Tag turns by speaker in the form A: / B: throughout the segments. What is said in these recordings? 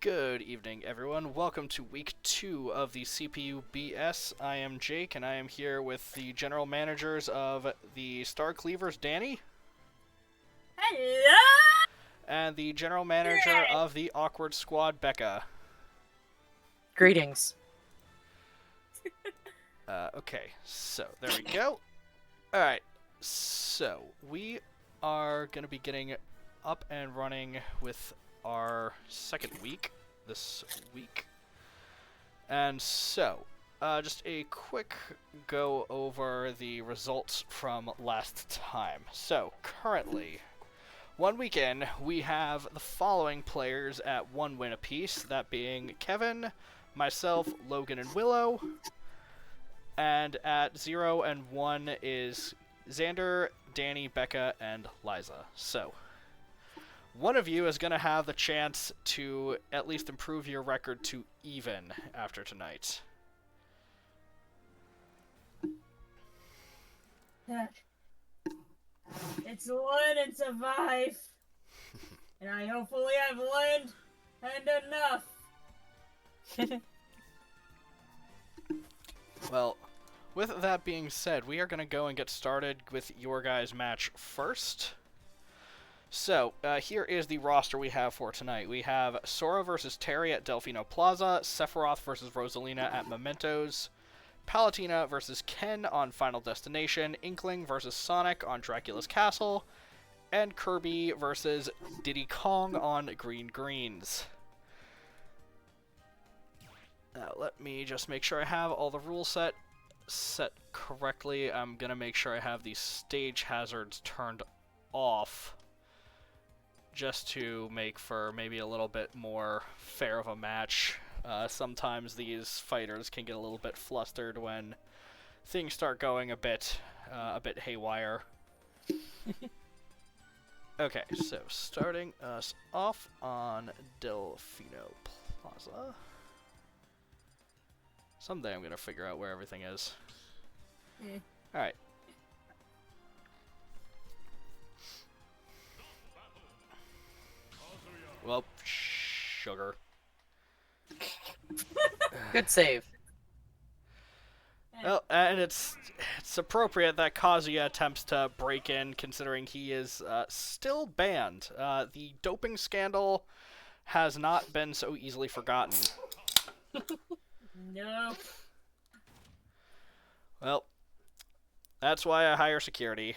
A: Good evening, everyone. Welcome to week 2 of the CPU BS. I am Jake, and I am here with the general managers of the Star Cleavers, Danny.
B: Hello!
A: And the general manager of the Awkward Squad, Becca.
C: Greetings.
A: Okay, so there we go. Alright, so we are going to be getting up and running with our second week this week. And so, just a quick go over the results from last time. So, currently, 1 week in, we have the following players at 1 win apiece, that being Kevin, myself, Logan, and Willow. And at 0 and 1 is Xander, Danny, Becca, and Liza. So, one of you is going to have the chance to at least improve your record to even after tonight.
B: It's learn and survive. And I hopefully have learned and enough.
A: Well, with that being said, we are going to go and get started with your guys' match first. So, here is the roster we have for tonight. We have Sora versus Terry at Delfino Plaza, Sephiroth versus Rosalina at Mementos, Palatina versus Ken on Final Destination, Inkling versus Sonic on Dracula's Castle, and Kirby versus Diddy Kong on Green Greens. Now, let me just make sure I have all the rules set correctly. I'm going to make sure I have these stage hazards turned off, just to make for maybe a little bit more fair of a match. Sometimes these fighters can get a little bit flustered when things start going a bit haywire. Okay, so starting us off on Delfino Plaza. Someday I'm gonna figure out where everything is. Alright. Well, sugar.
C: Good save.
A: Well, and it's appropriate that Kazuya attempts to break in, considering he is still banned. The doping scandal has not been so easily forgotten.
B: No.
A: Well, that's why I hire security.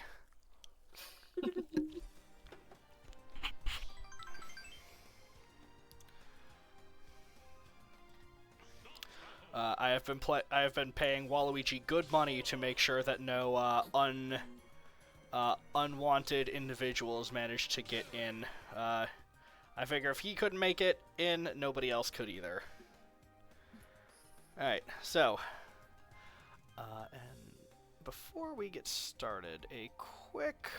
A: I have been paying Waluigi good money to make sure that no unwanted individuals managed to get in. I figure if he couldn't make it in, nobody else could either. Alright, so, and before we get started, a quick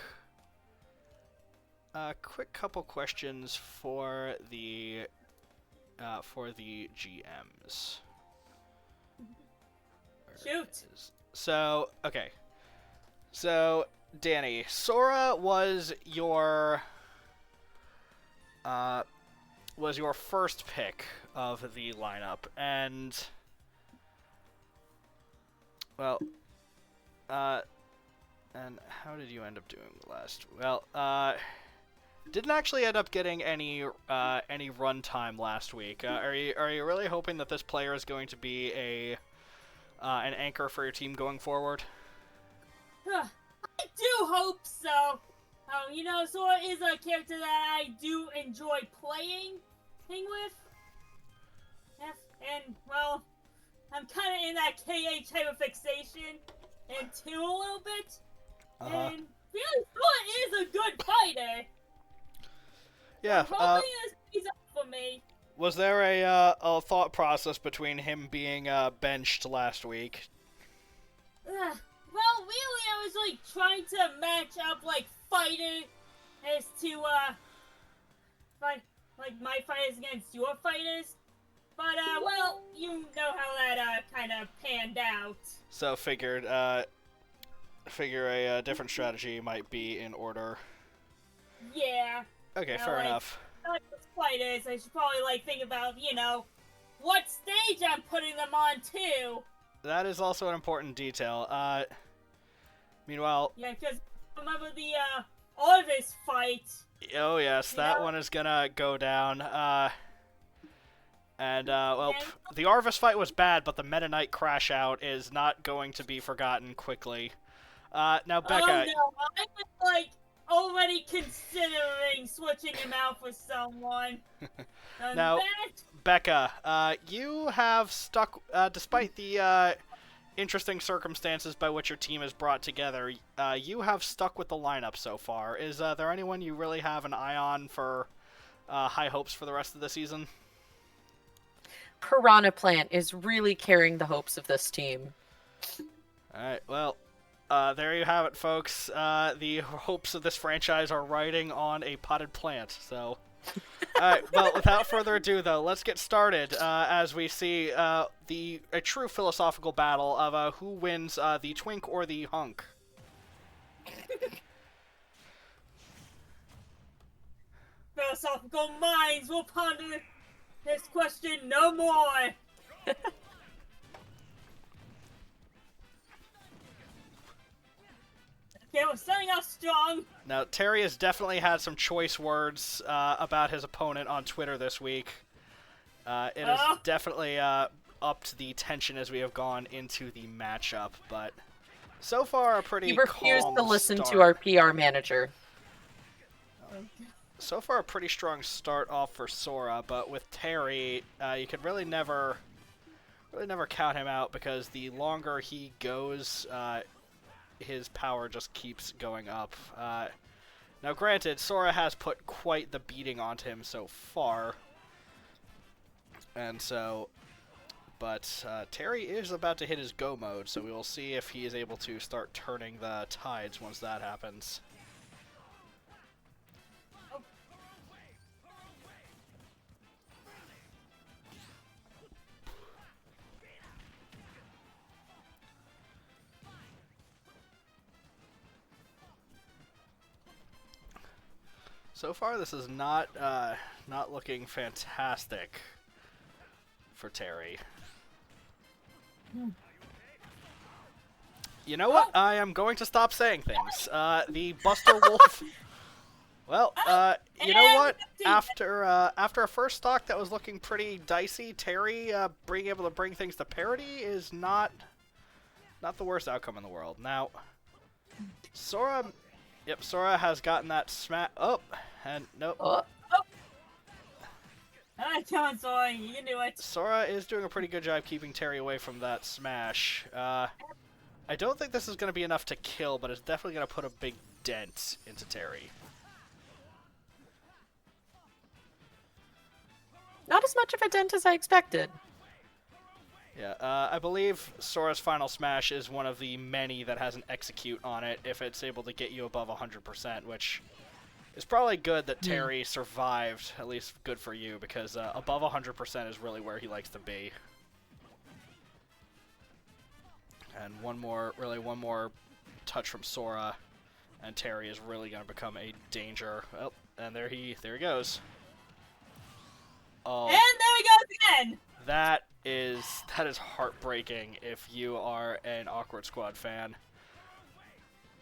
A: couple questions for the GMs.
B: Shoot.
A: So, okay. So, Danny, Sora was your first pick of the lineup, and well, and how did you end up doing last? Well, didn't actually end up getting any runtime last week. Are you really hoping that this player is going to be an anchor for your team going forward?
B: I do hope so. Sora is a character that I do enjoy playing with. And, well, I'm kind of in that KH type of fixation into a little bit. And really, Sora is a good fighter.
A: Yeah.
B: I'm hoping he's up for me.
A: Was there a thought process between him being benched last week?
B: Well, really, I was trying to match up fighters as to fight my fighters against your fighters. But well, you know how that kind of panned out.
A: So figure a different strategy might be in order.
B: Yeah.
A: Okay, fair enough.
B: not just fighters. I should probably like think about, what stage I'm putting them on too.
A: That is also an important detail. Meanwhile...
B: Yeah, because remember the, Orvis fight.
A: Oh, yes, that one is gonna go down. The Arvis fight was bad, but the Meta Knight crash out is not going to be forgotten quickly. Now, Becca...
B: Oh, no, I was, like, already considering switching him out for someone.
A: Now, Becca, you have stuck, despite the, interesting circumstances by which your team is brought together, you have stuck with the lineup so far. Is there anyone you really have an eye on for high hopes for the rest of the season?
C: Piranha Plant is really carrying the hopes of this team.
A: Alright, well, there you have it, folks. The hopes of this franchise are riding on a potted plant, so... Alright, well, without further ado, though, let's get started as we see a true philosophical battle of who wins the twink or the hunk.
B: Philosophical minds will ponder this question no more. Okay, we're starting out strong.
A: Now, Terry has definitely had some choice words about his opponent on Twitter this week. It has definitely upped the tension as we have gone into the matchup, but so far a pretty
C: He refused
A: calm
C: to listen
A: start.
C: to our PR manager.
A: So far a pretty strong start off for Sora, but with Terry, you could really never count him out because the longer he goes, his power just keeps going up. Now, granted, Sora has put quite the beating onto him so far, and so, but Terry is about to hit his go mode, so we will see if he is able to start turning the tides once that happens. So far, this is not looking fantastic for Terry. You know what? I am going to stop saying things. The Buster Wolf. Well, you know what? After a first stock that was looking pretty dicey, Terry being able to bring things to parity is not the worst outcome in the world. Now, Sora. Yep, Sora has gotten that smack. Oh, and nope.
B: Alright, come on, Sora, you can do it.
A: Sora is doing a pretty good job keeping Terry away from that smash. I don't think this is going to be enough to kill, but it's definitely going to put a big dent into Terry.
C: Not as much of a dent as I expected.
A: Yeah, I believe Sora's final smash is one of the many that has an execute on it if it's able to get you above 100%, which is probably good that Terry survived, at least good for you, because above 100% is really where he likes to be. And one more touch from Sora, and Terry is really going to become a danger. Oh, and there he goes. Oh,
B: And there we go again!
A: That is heartbreaking if you are an Awkward Squad fan.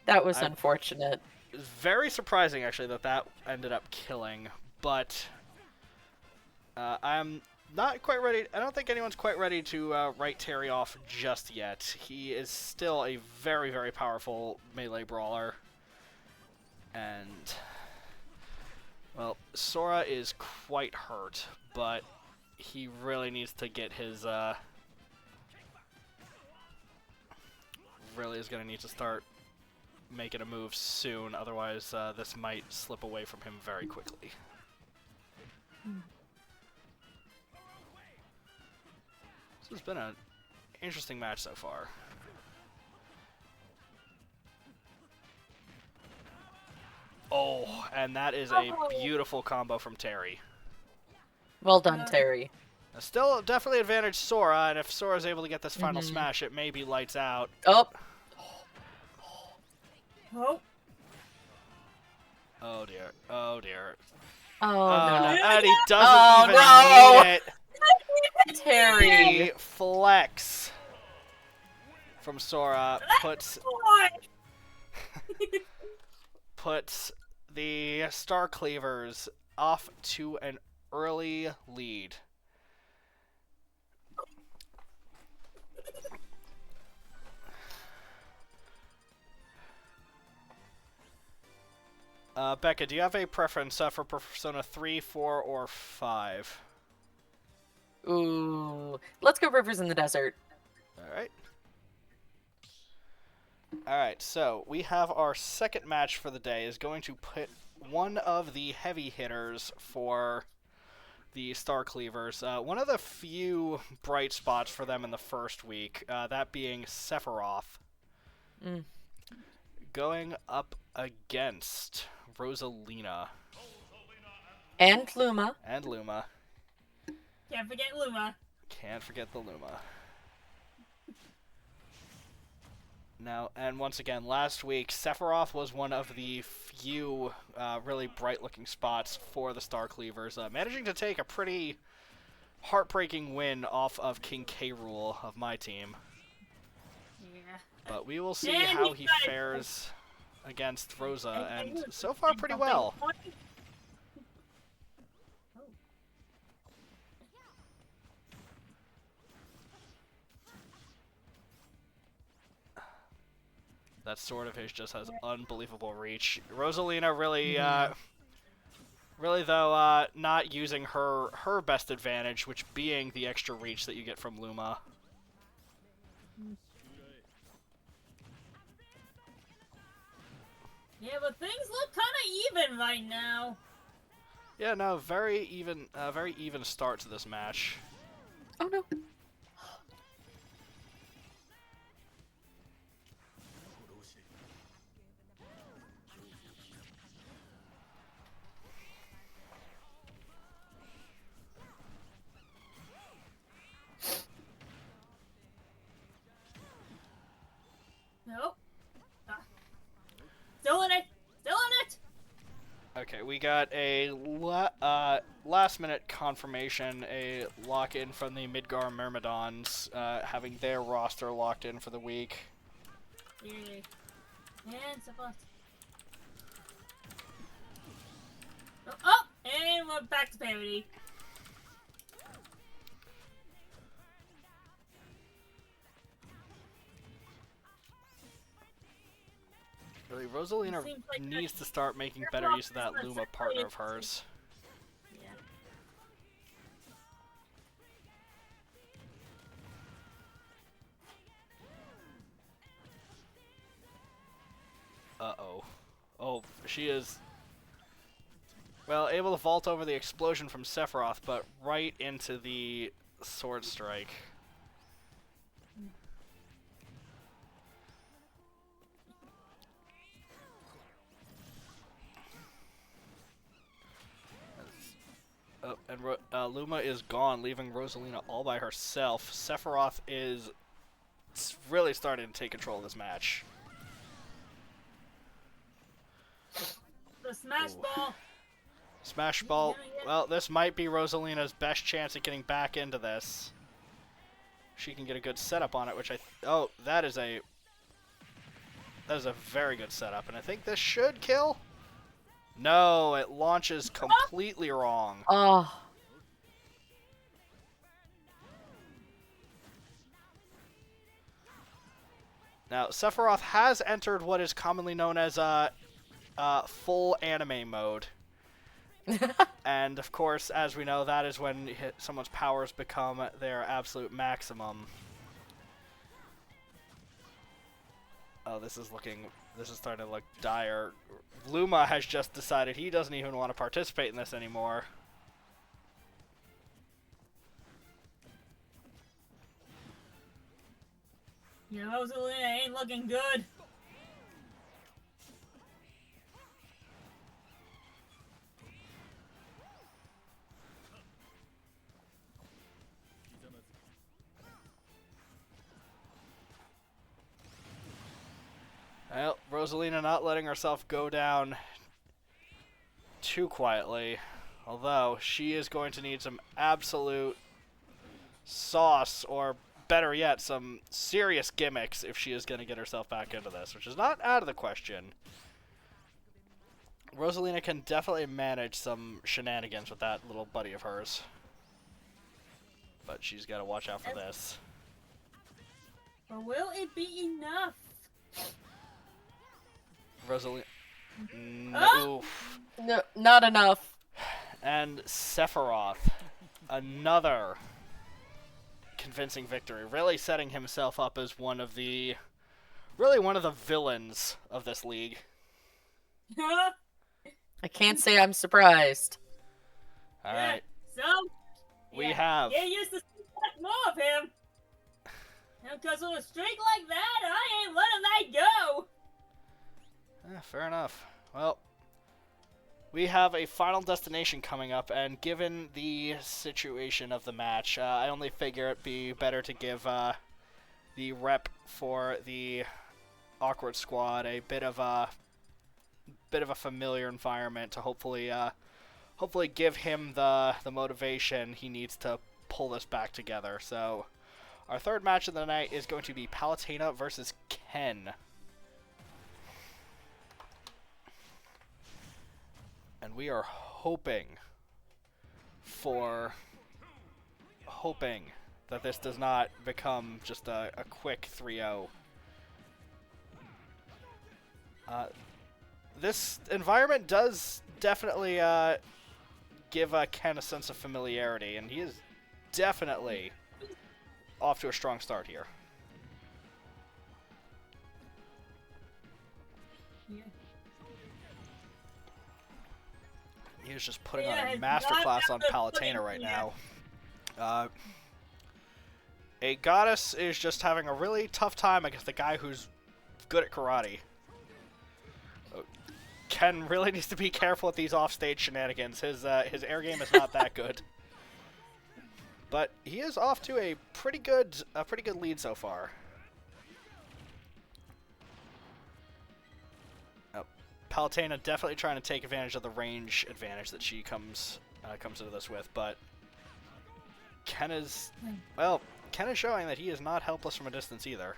C: That was unfortunate.
A: It's very surprising, actually, that ended up killing, but I'm not quite ready. I don't think anyone's quite ready to write Terry off just yet. He is still a very, very powerful melee brawler. And, well, Sora is quite hurt, but he really needs to get his, really is going to need to start making a move soon, otherwise this might slip away from him very quickly. This has been an interesting match so far. Oh, and that is a beautiful combo from Terry.
C: Well done, Terry.
A: Still definitely advantage Sora, and if Sora's able to get this final smash, it may be lights out.
C: Oh.
B: Oh.
A: Oh dear. Oh dear.
C: Oh,
A: no.
C: no.
A: And he doesn't
C: Oh,
A: even
C: no.
A: need it.
C: Terry.
A: The flex from Sora puts the Star Cleavers off to an early lead. Becca, do you have a preference for Persona 3, 4, or 5?
C: Ooh. Let's go Rivers in the Desert.
A: Alright. Alright, so we have our second match for the day is going to put one of the heavy hitters for the Star Cleavers. One of the few bright spots for them in the first week, that being Sephiroth.
C: Mm.
A: Going up against Rosalina.
C: And Luma.
A: And Luma.
B: Can't forget Luma.
A: Can't forget the Luma. Now, and once again, last week, Sephiroth was one of the few really bright-looking spots for the Star Cleavers, managing to take a pretty heartbreaking win off of King K. Rool of my team.
B: Yeah.
A: But we will see
B: And
A: how
B: he's
A: he
B: got it.
A: fares against Rosa, and so far pretty well. That sword of his just has unbelievable reach. Rosalina really, really though, not using her best advantage, which being the extra reach that you get from Luma.
B: Yeah, but things look kind of even right now.
A: Yeah, no, very even start to this match.
C: Oh, no.
B: Nope. Still in it. Still in it.
A: Okay, we got a last-minute confirmation, a lock-in from the Midgar Myrmidons, having their roster locked in for the week.
B: Yay. And Sephiroth. Oh, and we're back to parity.
A: Really, Rosalina
B: Seems like
A: needs to start making better use of that Luma partner of hers.
B: Yeah.
A: Uh-oh. Oh, she is, well, able to vault over the explosion from Sephiroth, but right into the sword strike. Oh, and Luma is gone, leaving Rosalina all by herself. Sephiroth is really starting to take control of this match.
B: The smash ball.
A: Smash ball. Well, this might be Rosalina's best chance at getting back into this. She can get a good setup on it, which oh, that is a very good setup, and I think this should kill. No, it launches completely wrong.
C: Oh.
A: Now, Sephiroth has entered what is commonly known as full anime mode. And, of course, as we know, that is when someone's powers become their absolute maximum. Oh, this is starting to look dire. Luma has just decided he doesn't even want to participate in this anymore.
B: Yeah, Rosalina ain't looking good.
A: Well, Rosalina not letting herself go down too quietly. Although, she is going to need some absolute sauce, or better yet, some serious gimmicks if she is going to get herself back into this, which is not out of the question. Rosalina can definitely manage some shenanigans with that little buddy of hers. But she's got to watch out for this.
B: Or will it be enough?
A: Rosalina...
B: Oh!
A: Oof.
C: No, not enough.
A: And Sephiroth. Another convincing victory. Really setting himself up as one of the... really one of the villains of this league.
C: I can't say I'm surprised.
A: Alright.
B: So,
A: We have...
B: get used to see more of him. Because with a streak like that, I ain't letting that go.
A: Fair enough. Well, we have a final destination coming up, and given the situation of the match, I only figure it'd be better to give the rep for the Awkward Squad a bit of a familiar environment to hopefully give him the motivation he needs to pull this back together. So, our third match of the night is going to be Palutena versus Ken. And we are hoping that this does not become just a quick 3-0. This environment does definitely give Ken a sense of familiarity, and he is definitely off to a strong start here.
B: Yeah.
A: He is just putting
B: Yeah,
A: on a
B: it's
A: masterclass
B: not
A: on
B: the
A: Palutena
B: pudding
A: right
B: yet.
A: now. A goddess is just having a really tough time against a guy who's good at karate. Ken really needs to be careful with these offstage shenanigans. His air game is not that good. But he is off to a pretty good lead so far. Palutena definitely trying to take advantage of the range advantage that she comes into this with, but Ken is showing that he is not helpless from a distance either.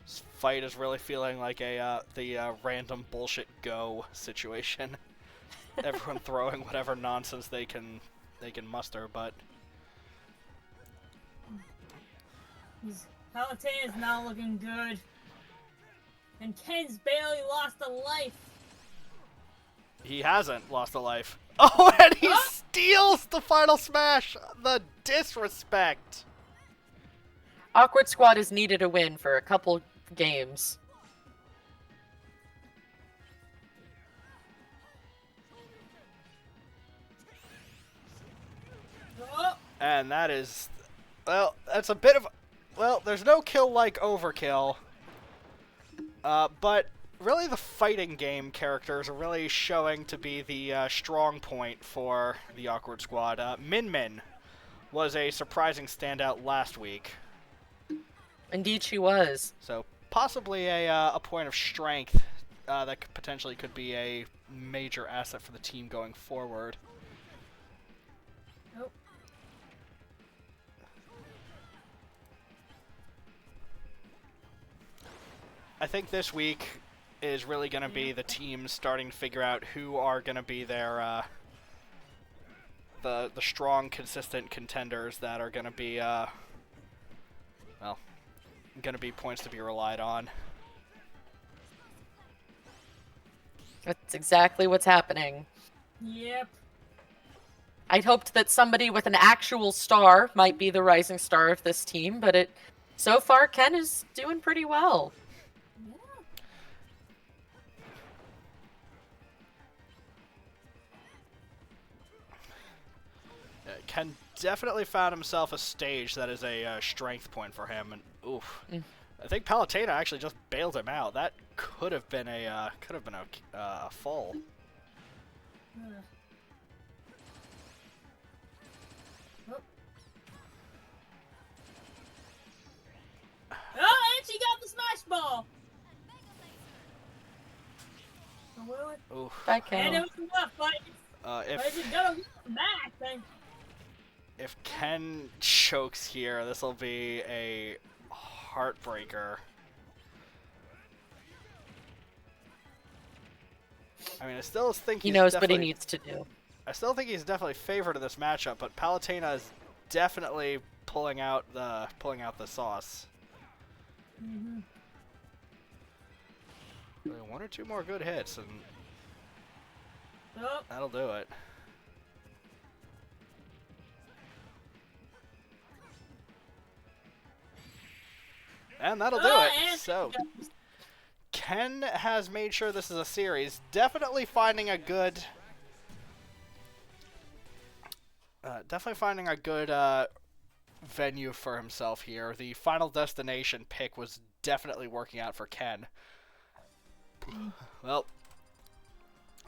A: This fight is really feeling like the random bullshit go situation. Everyone throwing whatever nonsense they can muster, but
B: Palutena's not looking good. And Ken's barely lost a life.
A: he hasn't lost a life. Oh, and he steals the final smash! The disrespect!
C: Awkward Squad is needed a win for a couple games.
B: Oh,
A: And that is, well, that's a bit of, well, there's no kill like overkill. But really the fighting game characters are really showing to be the strong point for the Awkward Squad. Min Min was a surprising standout last week.
C: Indeed she was.
A: So possibly a point of strength that potentially could be a major asset for the team going forward.
B: nope.
A: I think this week is really going to be the teams starting to figure out who are going to be their the strong, consistent contenders that are going to be going to be points to be relied on.
C: That's exactly what's happening.
B: Yep.
C: I'd hoped that somebody with an actual star might be the rising star of this team, but so far Ken is doing pretty well.
B: Yeah.
A: Ken definitely found himself a stage that is a strength point for him, and oof. I think Palutena actually just bailed him out. That could have been a fall.
B: will it?
A: Oof.
C: Bye,
B: And it
C: Ken.
B: was enough, but it's
A: If
B: gonna come back, then.
A: if Ken chokes here, this will be a heartbreaker. I mean, I still think
C: He
A: he's
C: knows what he
A: definitely-
C: needs to do.
A: I still think he's definitely favored in this matchup, but Palutena is definitely pulling out the sauce.
B: Mm-hmm.
A: One or two more good hits, and
B: Oh,
A: that'll do it. And that'll do it.
B: and
A: So, Ken has made sure this is a series. Definitely finding a good... venue for himself here. The Final Destination pick was definitely working out for Ken. Well,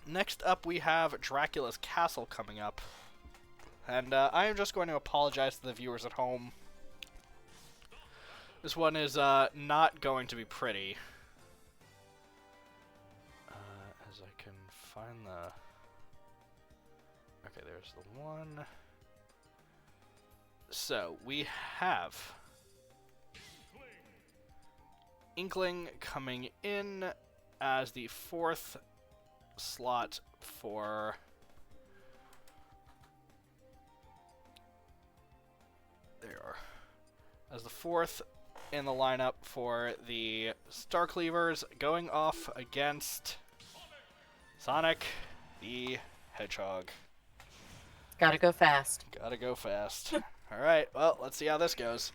A: next up we have Dracula's Castle coming up. And I am just going to apologize to the viewers at home. This one is not going to be pretty. As I can find the... Okay, there's the one. So, we have Inkling coming in as the 4th slot for... There you are. As the 4th in the lineup for the Star Cleavers, going off against Sonic the Hedgehog.
C: Gotta go fast.
A: Gotta go fast. Alright, well, let's see how this goes.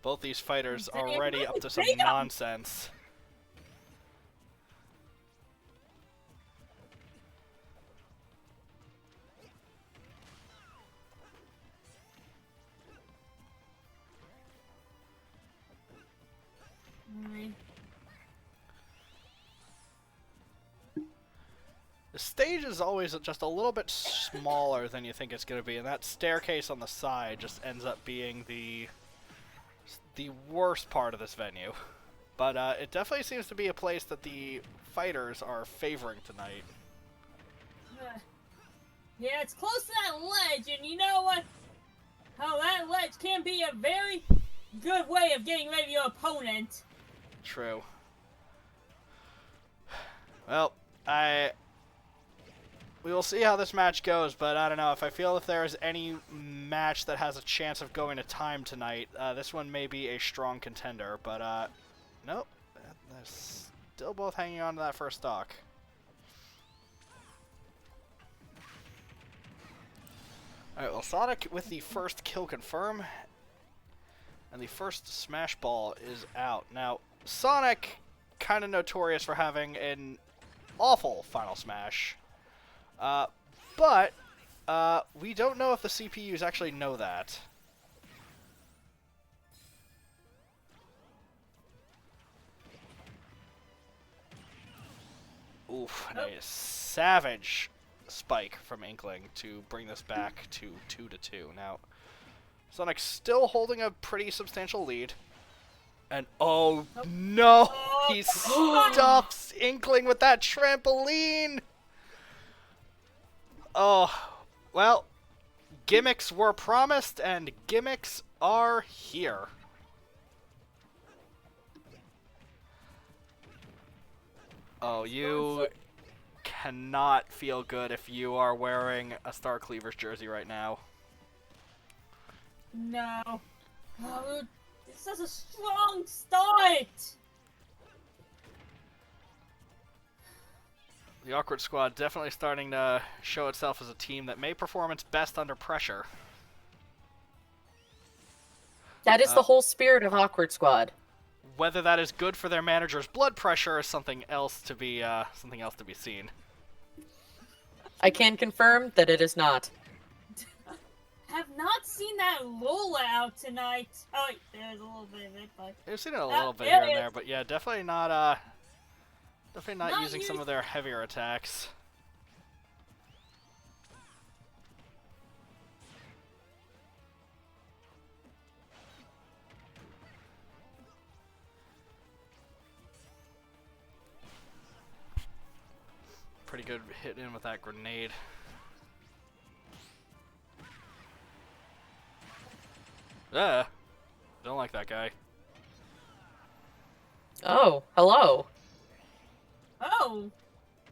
A: Both these fighters already up to some nonsense.
B: alright.
A: The stage is always just a little bit smaller than you think it's going to be, and that staircase on the side just ends up being the worst part of this venue. But it definitely seems to be a place that the fighters are favoring tonight.
B: Yeah, it's close to that ledge, and you know what? How that ledge can be a very good way of getting rid of your opponent.
A: True. Well, we will see how this match goes, but I don't know. If I feel if there is any match that has a chance of going to time tonight, this one may be a strong contender, but nope. They're still both hanging on to that first stock. Alright, well, Sonic with the first kill confirm, and the first smash ball is out. Now, Sonic, kind of notorious for having an awful final smash, but we don't know if the CPUs actually know that. Oof, a savage spike from Inkling to bring this back to 2-2. Now, Sonic's still holding a pretty substantial lead. And oh no, he stuffs Inkling with that trampoline! Oh, well, gimmicks were promised and gimmicks are here. Oh, you cannot feel good if you are wearing a Star Cleavers jersey right now.
B: No. Oh, this is a strong start!
A: The Awkward Squad definitely starting to show itself as a team that may perform its best under pressure.
C: That is the whole spirit of Awkward Squad.
A: Whether that is good for their manager's blood pressure is something else to be seen.
C: I can confirm that it is not.
B: have not seen that Lola out tonight. Oh, wait, there's a little bit of it, but
A: I've seen it a little bit
B: there
A: here and
B: it
A: there,
B: is.
A: but yeah, definitely not
B: Not
A: using some
B: used-
A: of their heavier attacks. Pretty good hitting in with that grenade. Don't like that guy.
C: Oh, hello.
B: Oh,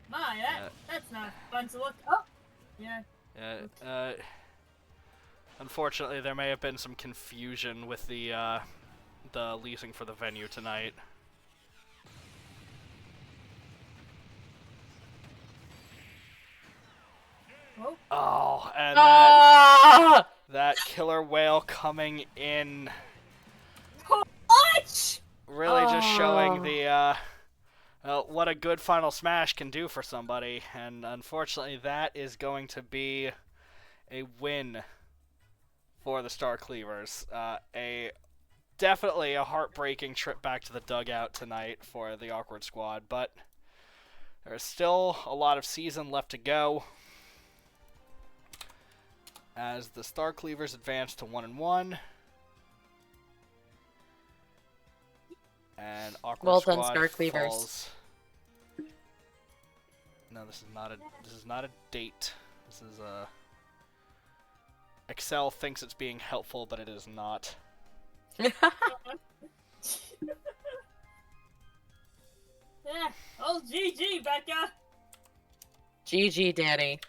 B: my, that's not fun to look. Oh, yeah.
A: Unfortunately, there may have been some confusion with the leasing for the venue tonight.
B: Oh,
A: Oh, and
C: Ah!
A: that killer whale coming in,
B: what?
A: really just showing
C: Oh.
A: the what a good final smash can do for somebody, and unfortunately, that is going to be a win for the Star Cleavers. Definitely a heartbreaking trip back to the dugout tonight for the Awkward Squad, but there's still a lot of season left to go as the Star Cleavers advance to 1-1. And Awkward
C: Well
A: Squad
C: done, Star Cleavers.
A: falls. No, this is not a date. This is a Excel thinks it's being helpful, but it is not.
B: Yeah. Oh, GG, Becca.
C: GG, Danny.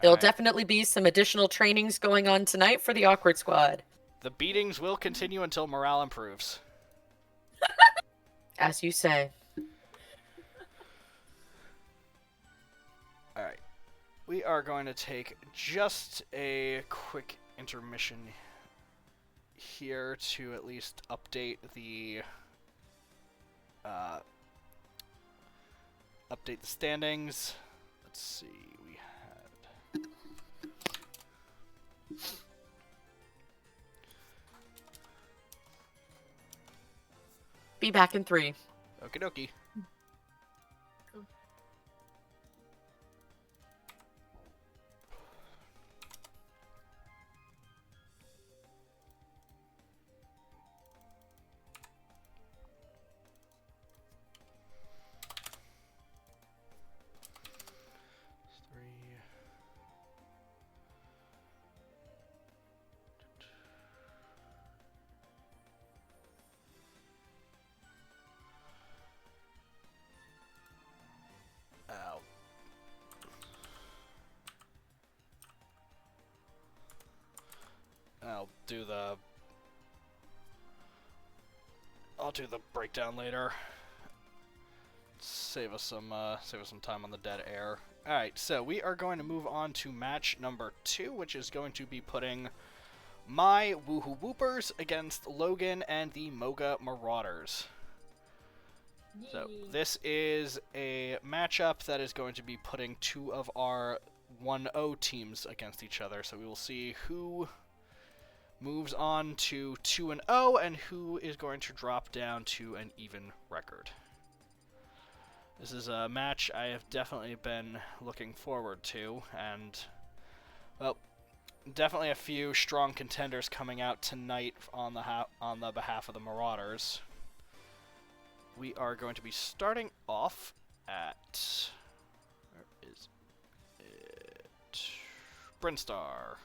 C: There'll
A: Alright.
C: definitely be some additional trainings going on tonight for the Awkward Squad.
A: The beatings will continue until morale improves.
C: As you say.
A: Alright. We are going to take just a quick intermission here to at least update the standings. Let's see, we had
C: Be back in 3.
A: okie dokie. Three. Ow. I'll do the breakdown later. Save us some time on the dead air. Alright, so we are going to move on to match number 2, which is going to be putting my Woohoo Woopers against Logan and the Moga Marauders. So this is a matchup that is going to be putting two of our 1-0 teams against each other. So we will see who moves on to 2-0 and who is going to drop down to an even record. This is a match I have definitely been looking forward to, and, well, definitely a few strong contenders coming out tonight on the behalf of the Marauders. We are going to be starting off at, where is it? Brinstar.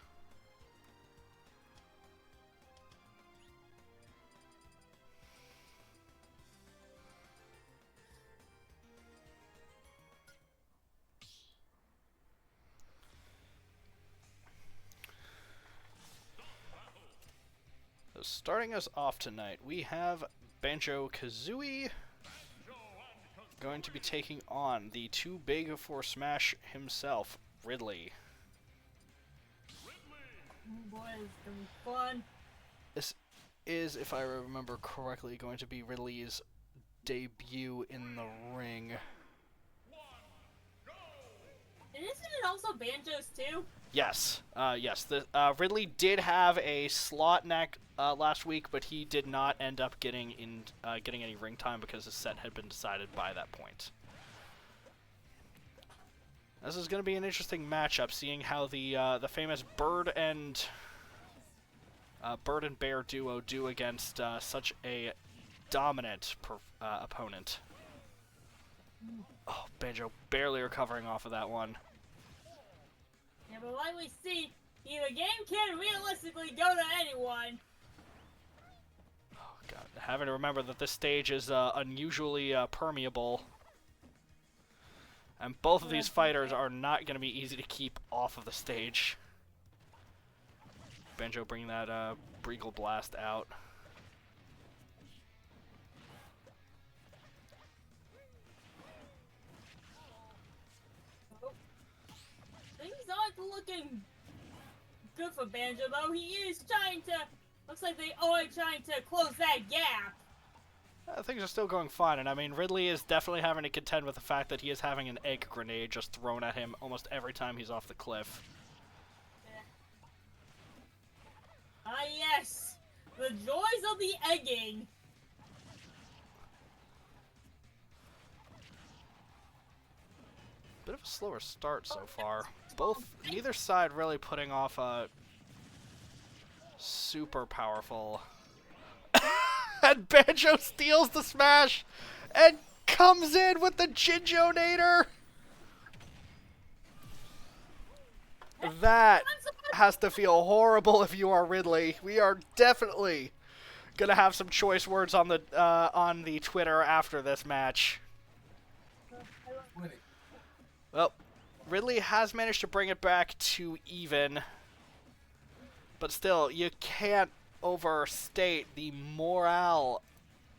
A: So starting us off tonight, we have Banjo-Kazooie going to be taking on the too big for Smash himself, Ridley.
B: Oh boy, it's gonna be fun.
A: This is, if I remember correctly, going to be Ridley's debut in the ring.
B: And isn't it also Banjo's too?
A: Yes, yes. Ridley did have a slot last week, but he did not end up getting any ring time because his set had been decided by that point. This is going to be an interesting matchup, seeing how the famous bird and bear duo do against such a dominant opponent. Oh, Banjo barely recovering off of that one.
B: Yeah, but like we see, the game can realistically go to anyone.
A: Oh god, having to remember that this stage is unusually permeable. And both of these fighters are not going to be easy to keep off of the stage. Banjo bringing that Breagle Blast out.
B: Things aren't looking good for Banjo, though. He is trying to... Looks like they are trying to close that gap.
A: Things are still going fine, and I mean, Ridley is definitely having to contend with the fact that he is having an egg grenade just thrown at him almost every time he's off the cliff.
B: Ah, yes! The joys of the egging!
A: Bit of a slower start so far. Neither side really putting off a super powerful... And Banjo steals the smash and comes in with the Jinjonator! That has to feel horrible if you are Ridley. We are definitely gonna have some choice words on the Twitter after this match. Well, Ridley has managed to bring it back to even, but still, you can't overstate the morale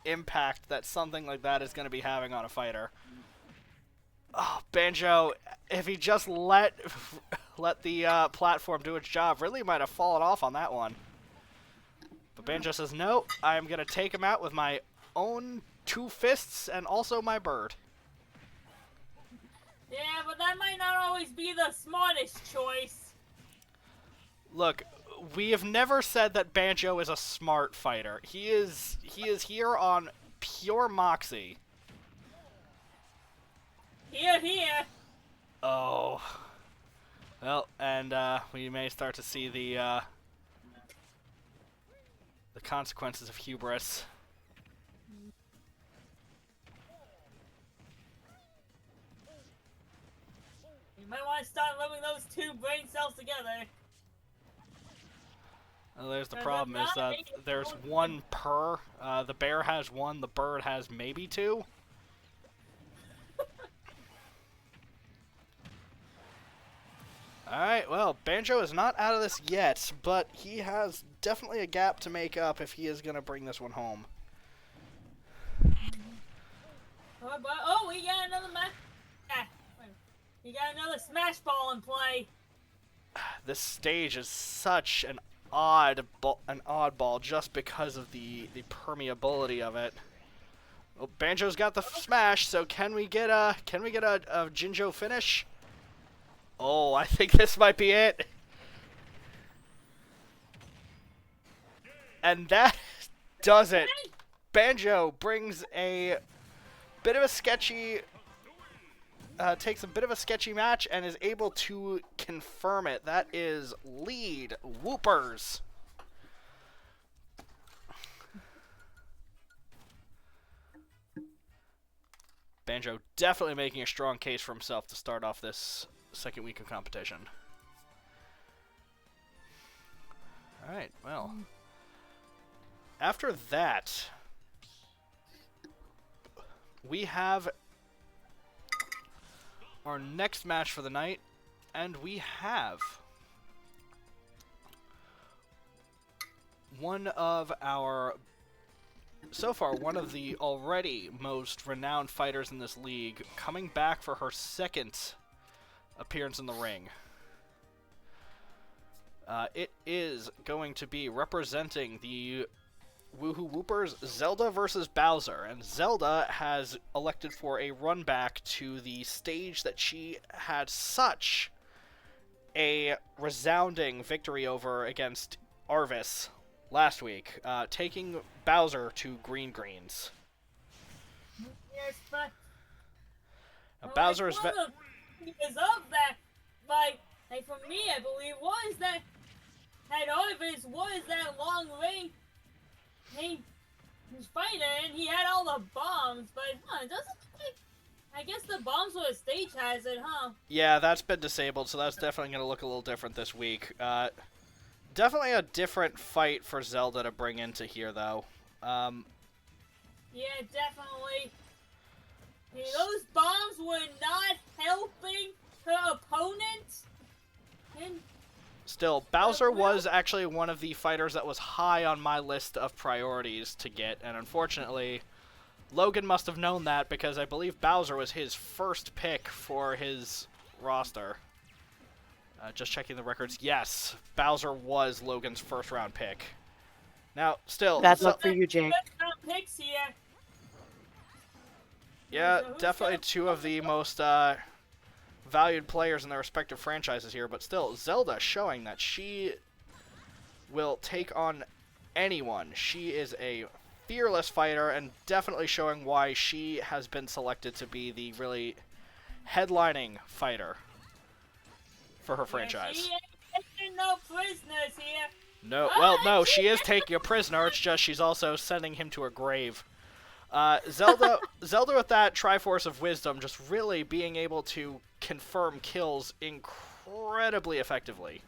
A: impact that something like that is going to be having on a fighter. Oh, Banjo, if he just let the platform do its job, Ridley might have fallen off on that one. But Banjo says, no, I'm going to take him out with my own 2 fists and also my bird.
B: Yeah, but that might not always be the smartest choice.
A: Look, we have never said that Banjo is a smart fighter. He is here on pure moxie.
B: Here.
A: Oh. Well, and we may start to see the consequences of hubris.
B: You might want to start rubbing those 2 brain cells together.
A: Well, there's the problem is that there's 1 per. The bear has 1, the bird has maybe 2. Alright, well, Banjo is not out of this yet, but he has definitely a gap to make up if he is going to bring this one home.
B: Oh, we got another match. You got another smash ball in play.
A: This stage is such an oddball just because of the permeability of it. Well, Banjo's got the smash, so can we get a Jinjo finish? Oh, I think this might be it. And that does it. Banjo brings a bit of a sketchy takes a bit of a sketchy match and is able to confirm it. That is lead Woopers. Banjo definitely making a strong case for himself to start off this second week of competition. Alright, well. After that, we have our next match for the night, and we have one of the already most renowned fighters in this league coming back for her second appearance in the ring. It is going to be representing the Woohoo Woopers, Zelda versus Bowser, and Zelda has elected for a run back to the stage that she had such a resounding victory over against Arvis last week, taking Bowser to greens.
B: Yes, but
A: Bowser is
B: because of that, like for me, I believe was that Arvis was that long range fighter, and he had all the bombs. But it doesn't look like. I guess the bombs were a stage hazard, huh?
A: Yeah, that's been disabled, so that's definitely going to look a little different this week. Definitely a different fight for Zelda to bring into here, though.
B: Yeah, definitely. Hey, those bombs were not helping her opponent. And
A: Still, Bowser was actually one of the fighters that was high on my list of priorities to get, and unfortunately, Logan must have known that because I believe Bowser was his first pick for his roster. Just checking the records. Yes, Bowser was Logan's first-round pick. Now, still...
C: Bad luck for you, Jake.
B: Picks here.
A: Yeah, definitely two of the most valued players in their respective franchises here, but still, Zelda showing that she will take on anyone. She is a fearless fighter and definitely showing why she has been selected to be the really headlining fighter for her franchise.
B: She ain't taking no prisoners here.
A: No, well, no, she is taking a prisoner. It's just she's also sending him to her grave. Zelda with that Triforce of Wisdom just really being able to confirm kills incredibly effectively.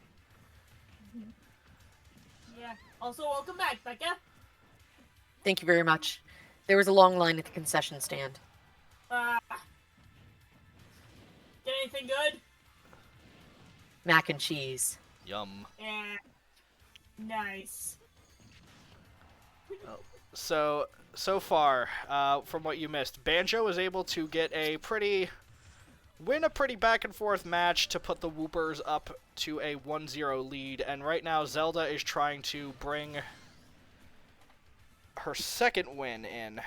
B: Yeah. Also, welcome back, Becca.
C: Thank you very much. There was a long line at the concession stand.
B: Get anything good?
C: Mac and cheese.
A: Yum.
B: Yeah. Nice.
A: So far, from what you missed, Banjo was able to win a pretty back and forth match to put the Woopers up to a 1-0 lead, and right now Zelda is trying to bring her second win in.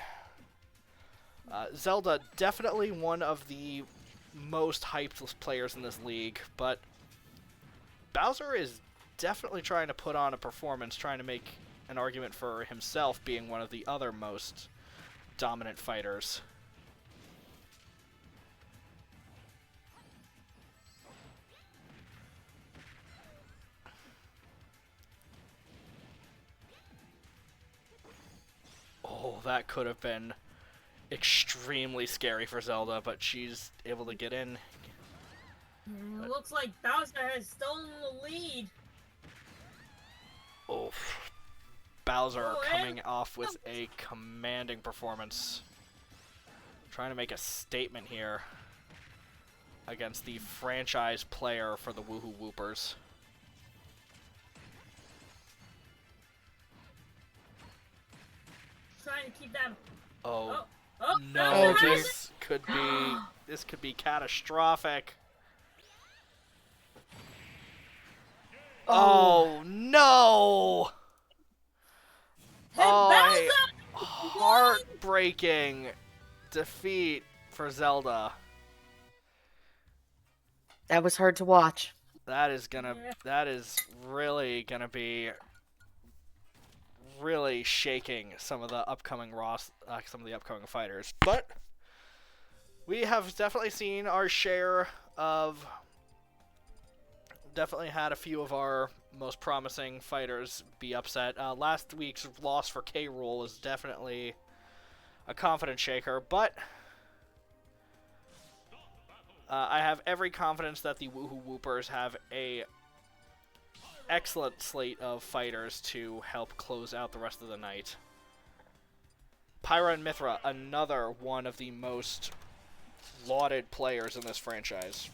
A: Zelda, definitely one of the most hyped players in this league, but Bowser is definitely trying to put on a performance, trying to make an argument for himself being one of the other most dominant fighters. Oh, that could have been extremely scary for Zelda, but she's able to get in.
B: Looks like Bowser has stolen the lead.
A: Oh, Bowser
B: Oh,
A: coming off with a commanding performance. Trying to make a statement here against the franchise player for the Woohoo Woopers.
B: Trying to keep them.
A: Oh,
B: Oh,
A: no,
B: Bowser has
A: this could be catastrophic. Oh no!
B: Hey,
A: Oh,
B: Bowser!
A: a heartbreaking defeat for Zelda.
C: That was hard to watch.
A: That is really gonna be really shaking some of the upcoming fighters. But we have definitely seen our share of. Definitely had a few of our most promising fighters be upset. Last week's loss for K. Rool was definitely a confidence shaker, but I have every confidence that the Woohoo Woopers have a excellent slate of fighters to help close out the rest of the night. Pyra and Mithra, another one of the most lauded players in this franchise.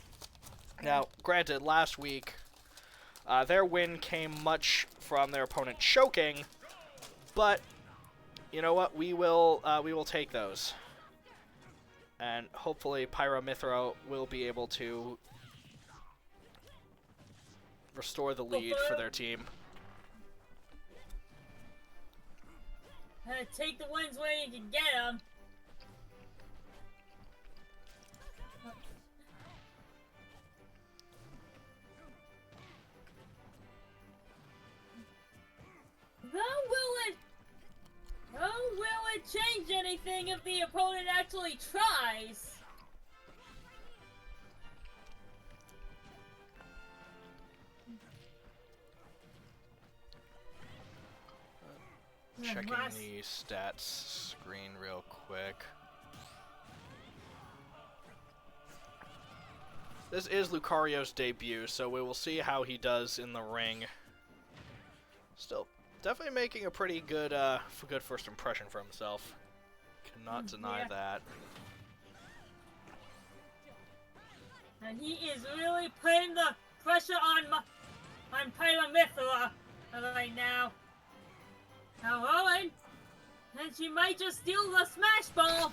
A: Now, granted, last week, their win came much from their opponent choking, but you know what? We will take those, and hopefully, Pyra Mithra will be able to restore the lead for their team.
B: Take the wins where you can get them. anything if the opponent actually tries.
A: Checking
B: Last-
A: the stats screen real quick. This is Lucario's debut, so we will see how he does in the ring. Still, definitely making a pretty good, good first impression for himself. Cannot deny
B: Yeah.
A: that.
B: And he is really putting the pressure on Pyramithra right now. Now Owen, and she might just steal the smash ball.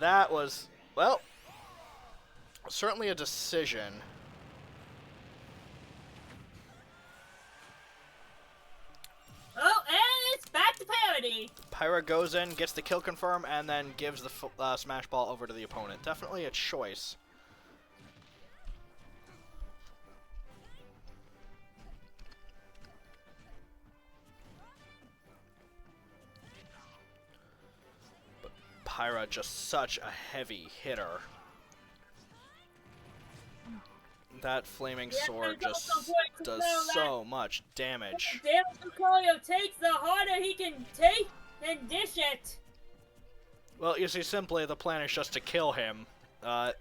A: That was, well, certainly a decision.
B: Oh, and it's back to parity.
A: Pyra goes in, gets the kill confirm, and then gives the smash ball over to the opponent. Definitely a choice. But Pyra just such a heavy hitter. That flaming
B: Yeah,
A: sword
B: there's
A: just
B: also points to
A: does
B: know that
A: so much damage.
B: the damage Lucario takes, the harder he can take and dish it.
A: Well, you see, simply the plan is just to kill him. And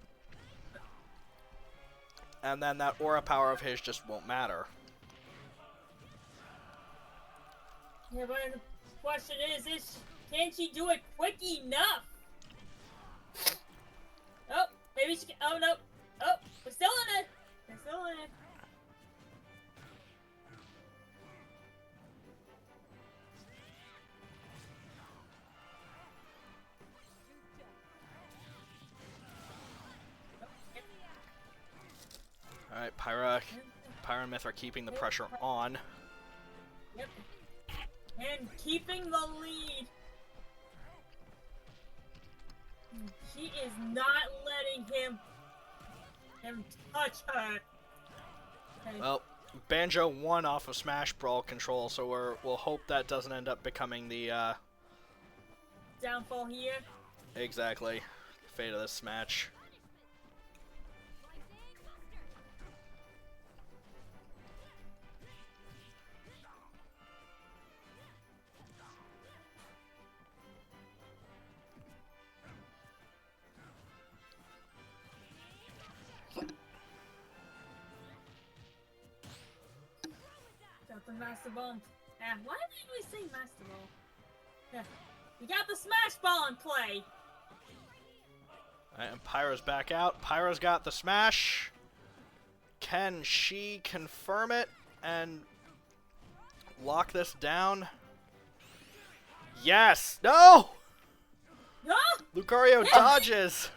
A: then that aura power of his just won't matter.
B: Yeah, but the question is can she do it quick enough? Oh, maybe she can. Oh, no. Oh, we're still in it. We're still in it.
A: Alright, Pyra and Myth are keeping the pressure on.
B: Yep. And keeping the lead. She is not letting him touch her. Okay.
A: Well, Banjo won off of Smash Brawl control, so we'll hope that doesn't end up becoming the,
B: Downfall here.
A: exactly, fate of this match.
B: Got the Master Ball. Why am I always saying Master Ball? Yeah. We got the Smash Ball in play.
A: Alright, and Pyra's back out. Pyra's got the smash. Can she confirm it and lock this down? Yes! No!
B: Huh?
A: Lucario
B: Yes!
A: dodges!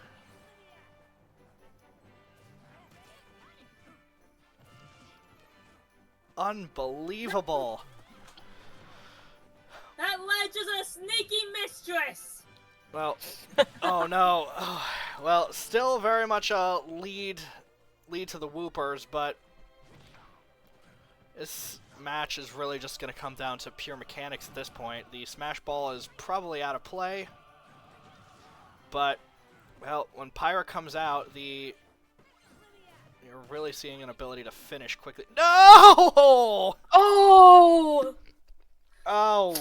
A: Unbelievable.
B: That ledge is a sneaky mistress.
A: Well, oh no. Well, still very much a lead to the Woopers, but this match is really just going to come down to pure mechanics at this point. The Smash Ball is probably out of play, but, well, when Pyra comes out, you're really seeing an ability to finish quickly. No!
C: Oh!
A: Oh.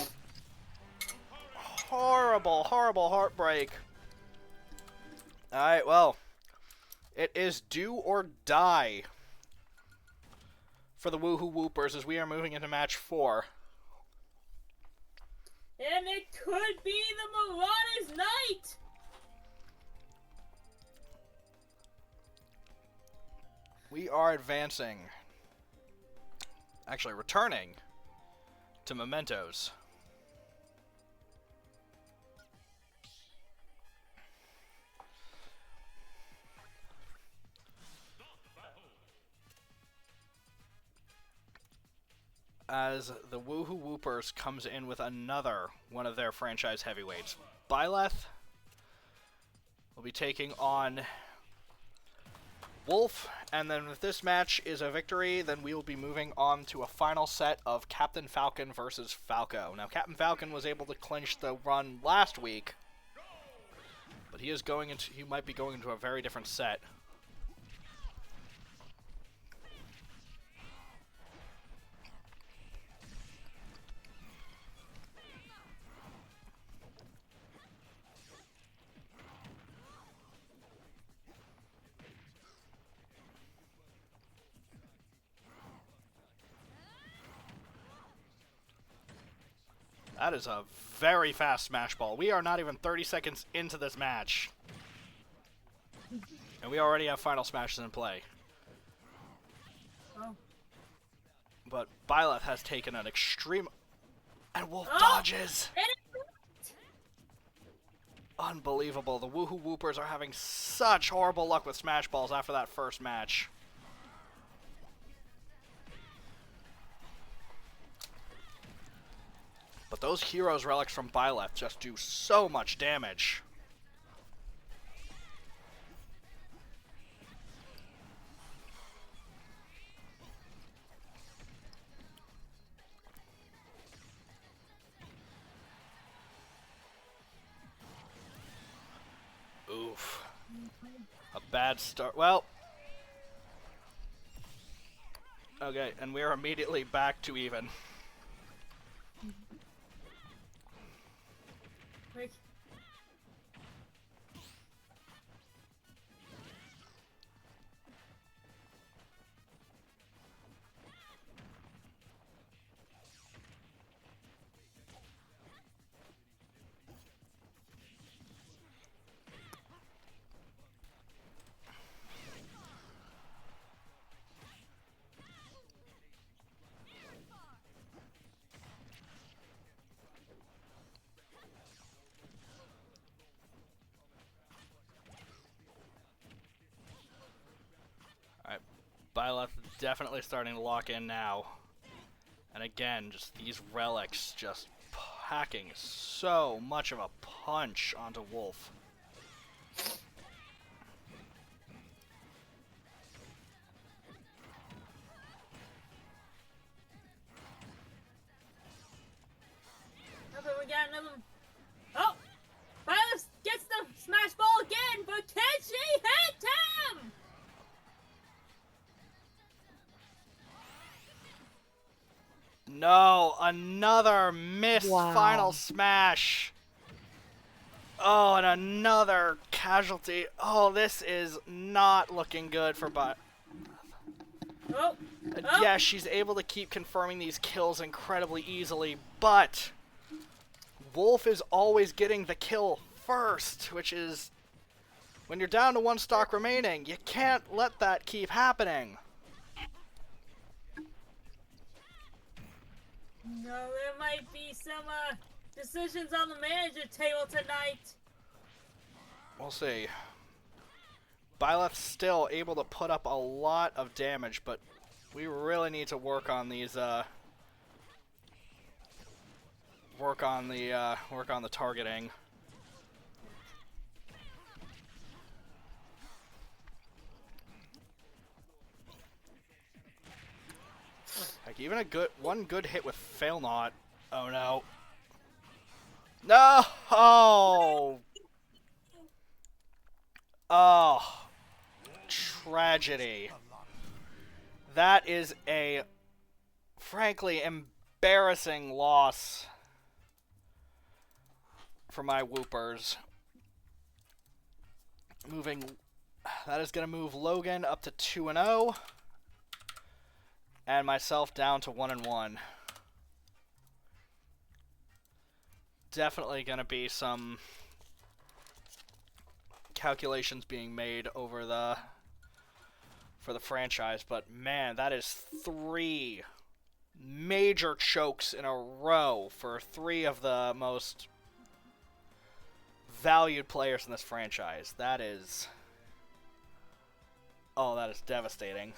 A: Horrible, horrible heartbreak. Alright, well, it is do or die for the Woohoo Woopers as we are moving into match 4.
B: And it could be the Marauders' night.
A: We are advancing, actually returning to Mementos. As the Woohoo Woopers comes in with another one of their franchise heavyweights. Byleth will be taking on Wolf And then if this match is a victory, then we will be moving on to a final set of Captain Falcon versus Falco. Now, Captain Falcon was able to clinch the run last week, but he might be going into a very different set. That is a very fast smash ball. We are not even 30 seconds into this match. And we already have final smashes in play.
B: Oh.
A: But Byleth has taken an extreme... And Wolf dodges! Unbelievable. The Woohoo Woopers are having such horrible luck with smash balls after that first match. But those Heroes Relics from Byleth just do so much damage. Oof. A bad start. Well. Okay, and we are immediately back to even.
B: Quick.
A: Byleth definitely starting to lock in now. And again, just these relics just packing so much of a punch onto Wolf.
B: Okay, we got another. Oh! Byleth gets the smash ball again, but can she hit him?
A: No, another missed final smash. Oh, and another casualty. Oh, this is not looking good for Byleth.
B: Oh!
A: Yes, she's able to keep confirming these kills incredibly easily, but Wolf is always getting the kill first, which is, when you're down to one stock remaining, you can't let that keep happening.
B: No, there might be some decisions on the manager table tonight.
A: We'll see. Byleth's still able to put up a lot of damage, but we really need to work on these, work on the targeting. Like, even one good hit with Fail Not. Oh no. No! Oh! Oh. Tragedy. That is a, frankly, embarrassing loss for my Woopers. That is going to move Logan up to 2-0. And myself down to 1-1. Definitely going to be some calculations being made over for the franchise, but man, that is 3 major chokes in a row for 3 of the most valued players in this franchise. That is... Oh, that is devastating.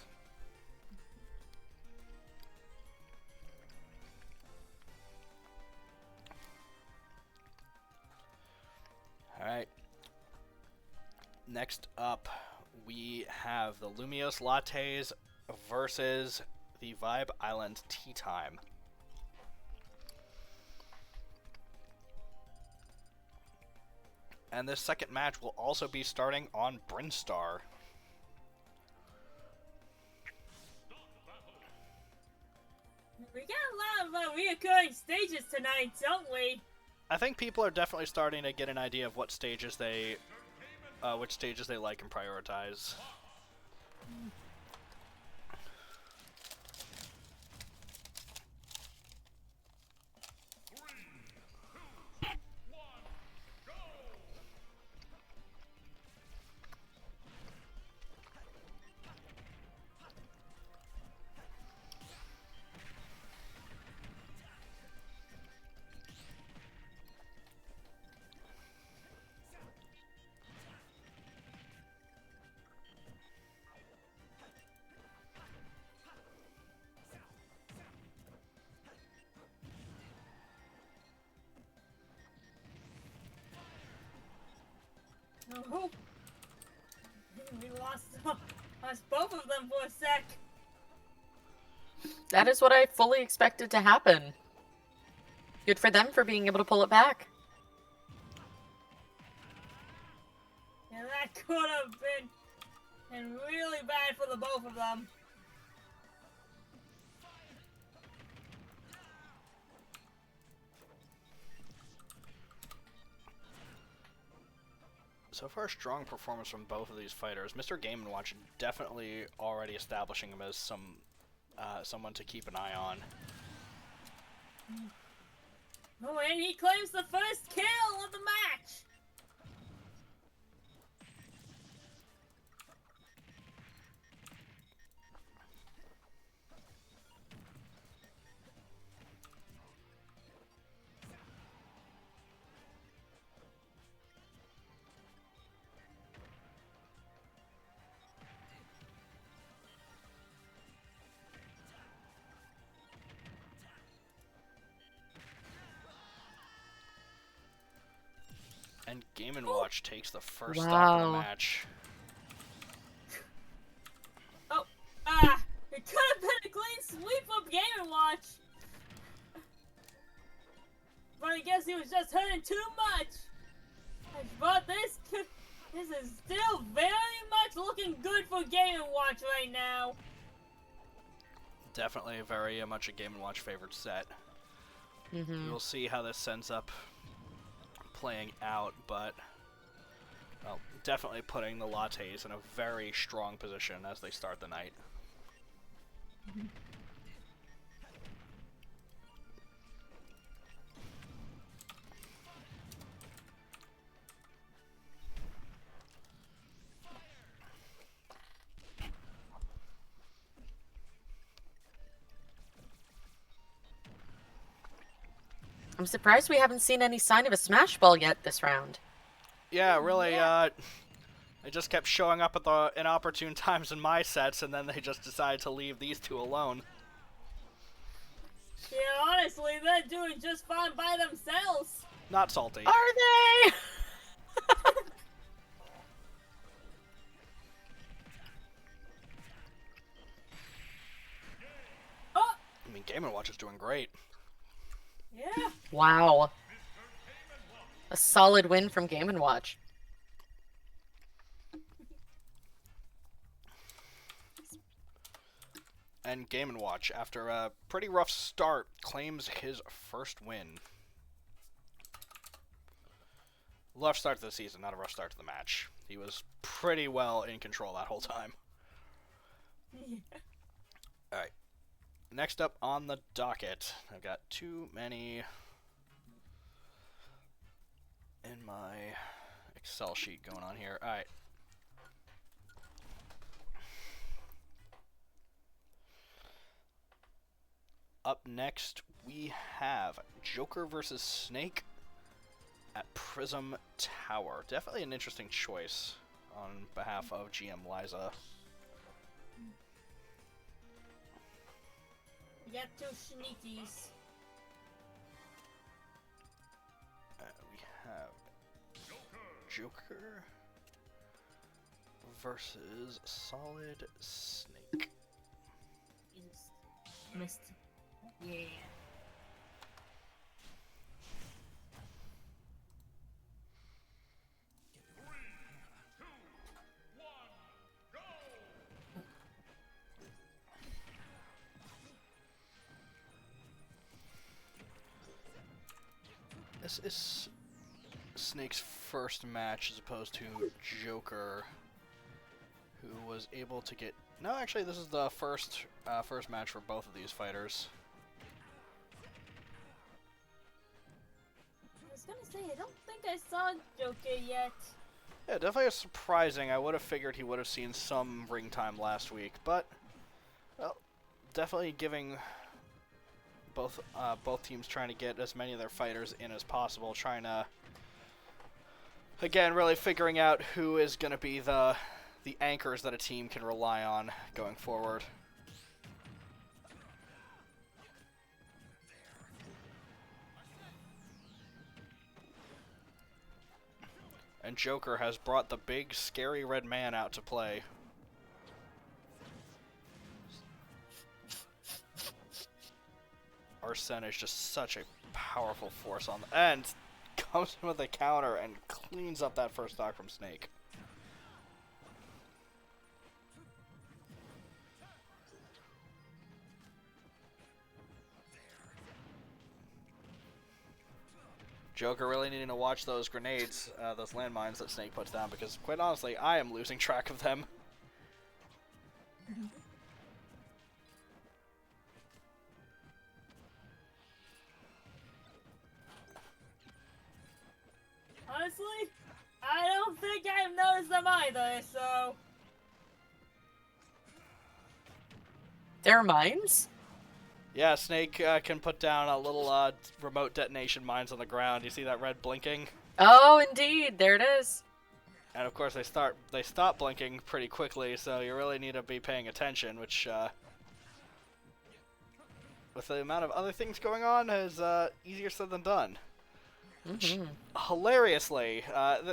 A: Alright. Next up, we have the Lumios Lattes versus the Vibe Island Tea Time. And this second match will also be starting on Brinstar.
B: We got a lot of reoccurring stages tonight, don't we?
A: I think people are definitely starting to get an idea of what stages they, which stages they like and prioritize.
B: Oh, we lost both of them for a sec.
C: That is what I fully expected to happen. Good for them for being able to pull it back.
B: And that could have been really bad for the both of them.
A: So far, strong performance from both of these fighters. Mr. Game & Watch definitely already establishing him as someone to keep an eye on.
B: Oh, and he claims the first kill of the match!
A: And Game & Watch takes the first stop of the match.
B: Oh, it could have been a clean sweep of Game & Watch. But I guess he was just hurting too much. But this is still very much looking good for Game & Watch right now.
A: Definitely very much a Game & Watch favorite set. We'll see how this ends up playing out, but well, definitely putting the Lattes in a very strong position as they start the night.
C: I'm surprised we haven't seen any sign of a smash ball yet this round.
A: Yeah, really, they just kept showing up at the inopportune times in my sets, and then they just decided to leave these two alone.
B: Yeah, honestly, they're doing just fine by themselves.
A: Not salty.
C: Are they?
B: Oh,
A: I mean, Game & Watch is doing great.
B: yeah.
C: Wow. A solid win from Game & Watch.
A: And Game & Watch, after a pretty rough start, claims his first win. Rough start to the season, not a rough start to the match. He was pretty well in control that whole time. Alright. Next up on the docket, I've got too many in my Excel sheet going on here. Alright. Up next, we have Joker versus Snake at Prism Tower. Definitely an interesting choice on behalf of GM Liza.
B: We got two sneakies.
A: We have Joker versus Solid Snake.
B: Jesus. Missed. Yeah.
A: This is Snake's first match as opposed to Joker, who was able to get... No, actually, this is the first match for both of these fighters.
B: I was gonna say, I don't think I saw Joker yet.
A: Yeah, definitely surprising. I would have figured he would have seen some ring time last week, but, well, definitely giving both teams trying to get as many of their fighters in as possible, trying to, again, really figuring out who is going to be the anchors that a team can rely on going forward. And Joker has brought the big, scary red man out to play. Arsene is just such a powerful force on the end. Comes in with a counter and cleans up that first stock from Snake. Joker really needing to watch those grenades, those landmines that Snake puts down, because quite honestly, I am losing track of them.
B: Honestly, I don't think I've noticed them either, so...
C: They're mines?
A: Yeah, Snake can put down a little remote detonation mines on the ground. You see that red blinking?
C: Oh, indeed. There it is.
A: And of course they stop blinking pretty quickly, so you really need to be paying attention, which with the amount of other things going on is easier said than done.
C: Mm-hmm.
A: Hilariously,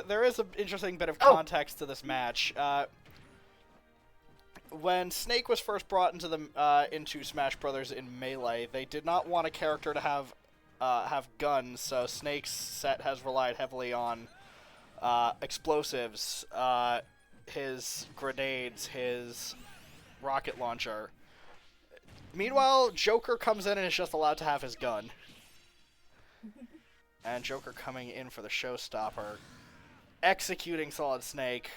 A: there is an interesting bit of context to this match. When Snake was first brought into Smash Brothers in Melee, they did not want a character to have guns, so Snake's set has relied heavily on explosives, his grenades, his rocket launcher. Meanwhile, Joker comes in and is just allowed to have his gun. And Joker coming in for the showstopper, executing Solid Snake,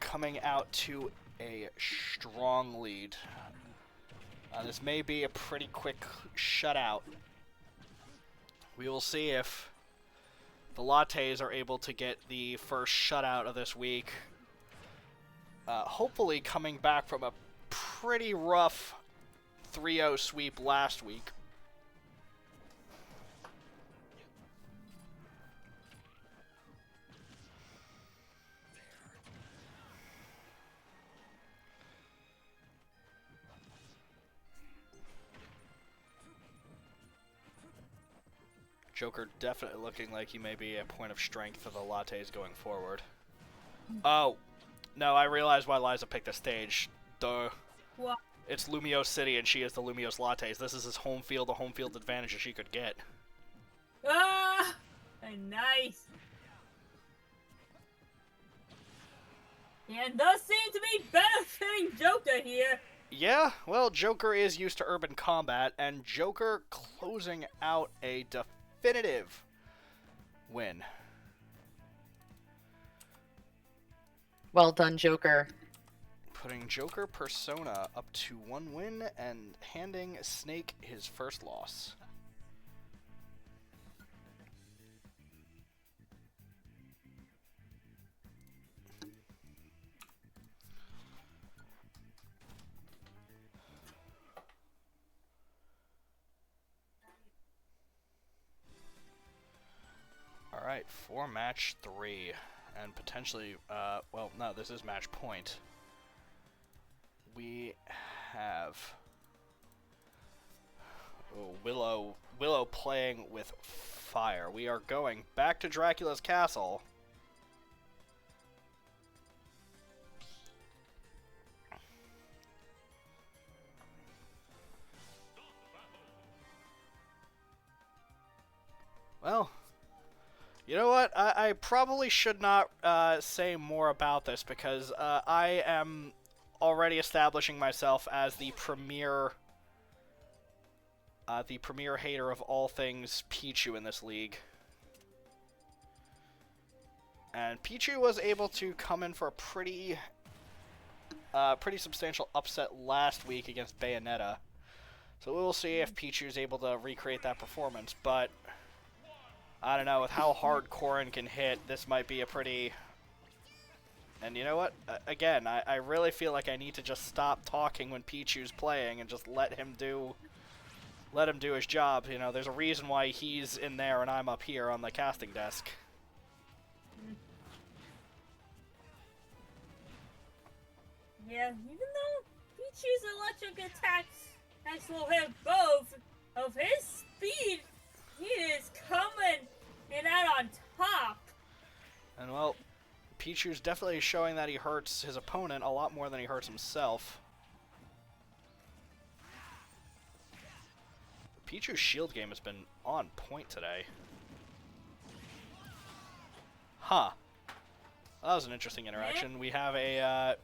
A: coming out to a strong lead. This may be a pretty quick shutout. We will see if the Lattes are able to get the first shutout of this week. Hopefully coming back from a pretty rough 3-0 sweep last week. Joker definitely looking like he may be a point of strength for the Lattes going forward. Oh, no, I realize why Liza picked the stage. Duh.
B: What?
A: It's Lumiose City, and she is the Lumiose Lattes. This is his home field, the home field advantage that she could get.
B: Ah! Nice! And does seem to be benefiting Joker here.
A: Yeah, well, Joker is used to urban combat, and Joker closing out a definitive win.
C: Well done, Joker.
A: Putting Joker Persona up to 1 win and handing Snake his first loss. Alright, for match 3, and potentially, well, no, this is match point. We have Willow playing with fire. We are going back to Dracula's castle Well, you know what? I probably should not say more about this because I am already establishing myself as the premier hater of all things Pichu in this league. And Pichu was able to come in for a pretty substantial upset last week against Bayonetta. So we'll see if Pichu's able to recreate that performance, but I don't know, with how hard Corrin can hit, this might be a pretty... And you know what? Again, I really feel like I need to just stop talking when Pichu's playing and just let him do his job. You know, there's a reason why he's in there and I'm up here on the casting desk.
B: Yeah, even though Pichu's electric attacks will hit both of his speed, he is coming in out on top.
A: And well, Pichu's definitely showing that he hurts his opponent a lot more than he hurts himself. Pichu's shield game has been on point today. Huh. That was an interesting interaction. Yeah. We have a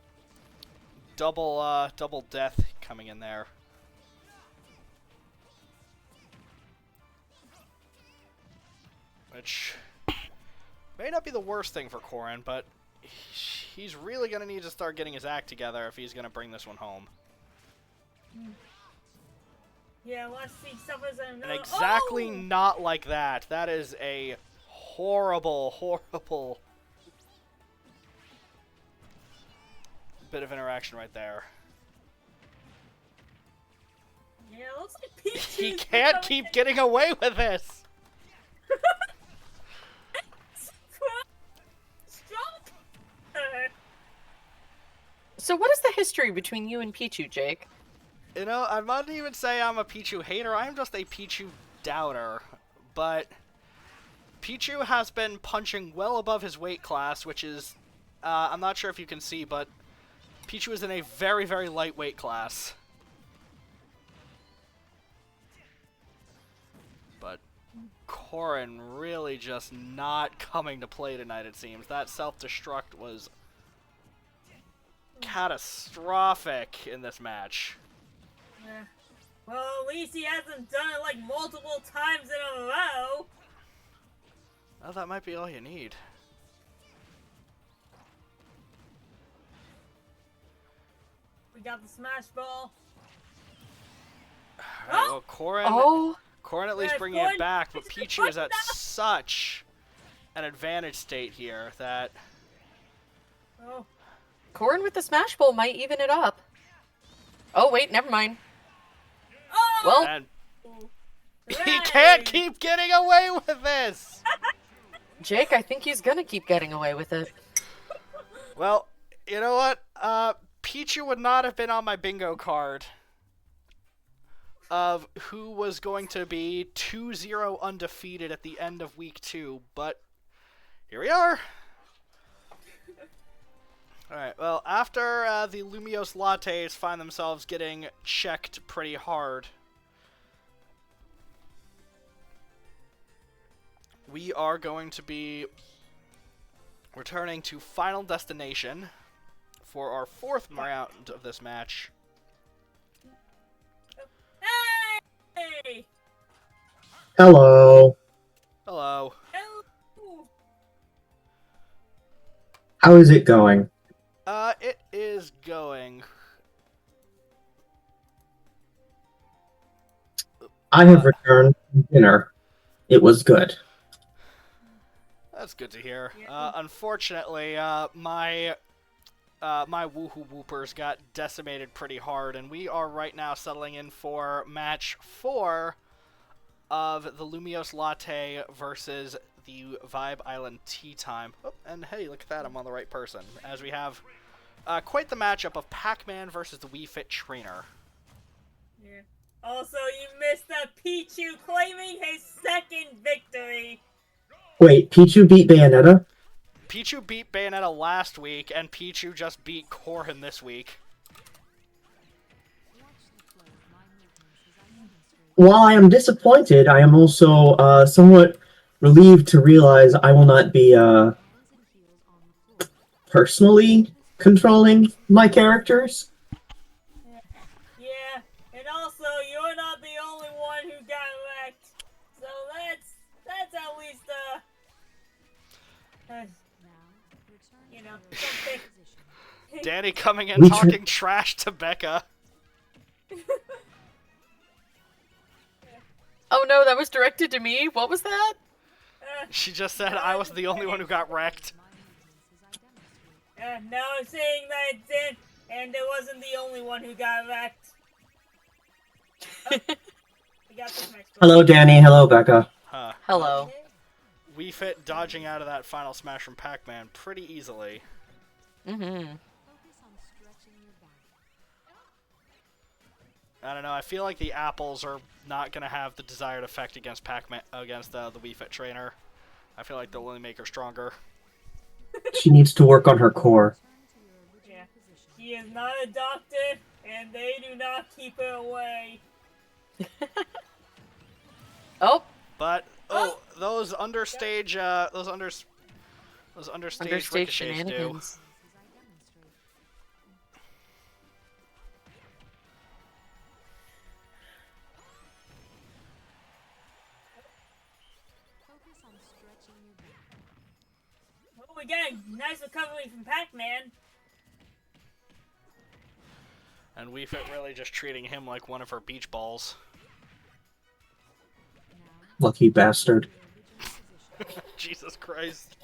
A: double death coming in there. Which may not be the worst thing for Corrin, but he's really going to need to start getting his act together if he's going to bring this one home.
B: Yeah, let's see. Suffers
A: and exactly not like that. That is a horrible, horrible bit of interaction right there.
B: Yeah, it looks like Pichu.
A: He can't keep getting away with this.
C: So what is the history between you and Pichu, Jake?
A: You know, I might even say I'm a Pichu hater. I'm just a Pichu doubter. But Pichu has been punching well above his weight class, which is, I'm not sure if you can see, but Pichu is in a very, very light weight class. But Corrin really just not coming to play tonight, it seems. That self-destruct was catastrophic in this match.
B: Yeah. Well, at least he hasn't done it like multiple times in a row.
A: Well, that might be all you need.
B: We got the smash ball.
A: Alright, well, Corrin at least bringing it back, but Pichu is at such an advantage state here that...
B: Oh.
C: Corrin with the smash ball might even it up. Oh, wait, never mind.
B: Oh!
C: Well...
A: And he can't keep getting away with this!
C: Jake, I think he's gonna keep getting away with it.
A: Well, you know what? Pichu would not have been on my bingo card of who was going to be 2-0 undefeated at the end of week 2, but here we are. Alright, well, after the Lumiose Lattes find themselves getting checked pretty hard, we are going to be returning to Final Destination for our 4th round of this match.
B: Hey!
D: Hello.
A: Hello.
B: Hello.
D: How is it going?
A: It is going.
D: I have returned from dinner. It was good.
A: That's good to hear. Unfortunately, my Woohoo Woopers got decimated pretty hard, and we are right now settling in for match 4 of the Lumiose Latte versus the Vibe Island Tea Time. Oh, and hey, look at that, I'm on the right person. As we have quite the matchup of Pac-Man versus the Wii Fit Trainer.
B: Yeah. Also, you missed the Pichu claiming his 2nd victory.
D: Wait, Pichu beat Bayonetta?
A: Pichu beat Bayonetta last week, and Pichu just beat Corrin this week.
D: While I am disappointed, I am also somewhat relieved to realize I will not be personally controlling my characters.
B: Yeah, and also you're not the only one who got wrecked. So that's at least you know, something.
A: Danny coming in
D: We
A: talking trash to Becca.
C: Oh no, that was directed to me? What was that?
A: She just said I was the only one who got wrecked.
B: No, I'm saying that it did, and it wasn't the only one who got wrecked. Oh, we got this next one.
D: Hello, Danny. Hello, Becca.
A: Huh.
C: Hello.
A: We fit dodging out of that final smash from Pac-Man pretty easily.
C: Mm-hmm.
A: I don't know, I feel like the apples are not going to have the desired effect against Pac-Man, against the Wii Fit trainer. I feel like they'll only make her stronger.
D: She needs to work on her core.
B: Yeah. She is not a doctor, and they do not keep her away.
C: Oh,
A: But those understage those understage
C: understage
A: ricochets do.
C: shenanigans.
B: Oh, again, nice recovery from Pac-Man.
A: And Wii Fit really just treating him like one of her beach balls.
D: Lucky bastard.
A: Jesus Christ.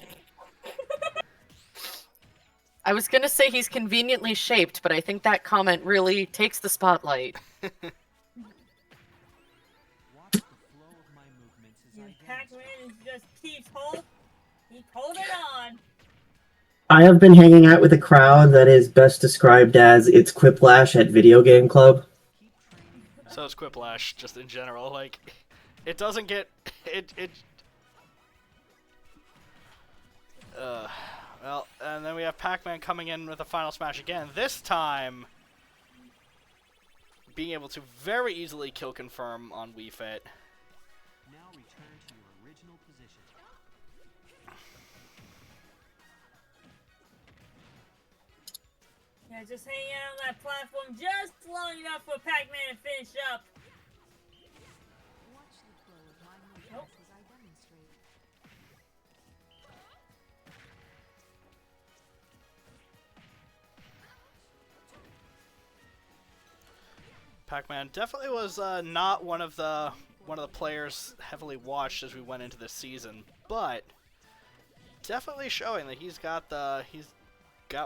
C: I was gonna say he's conveniently shaped, but I think that comment really takes the spotlight.
B: Pac-Man just keeps holding on.
D: I have been hanging out with a crowd that is best described as it's Quiplash at Video Game Club.
A: So is Quiplash, just in general. Like, it doesn't get... Well, and then we have Pac-Man coming in with a final smash again. This time, being able to very easily kill confirm on Wii Fit.
E: Now return to your original position.
B: Yeah, just hanging out on that platform just long enough for Pac-Man to finish up.
F: Watch the flow of my movements as I demonstrate.
A: Pac-Man definitely was not one of the players heavily watched as we went into this season, but definitely showing that he's got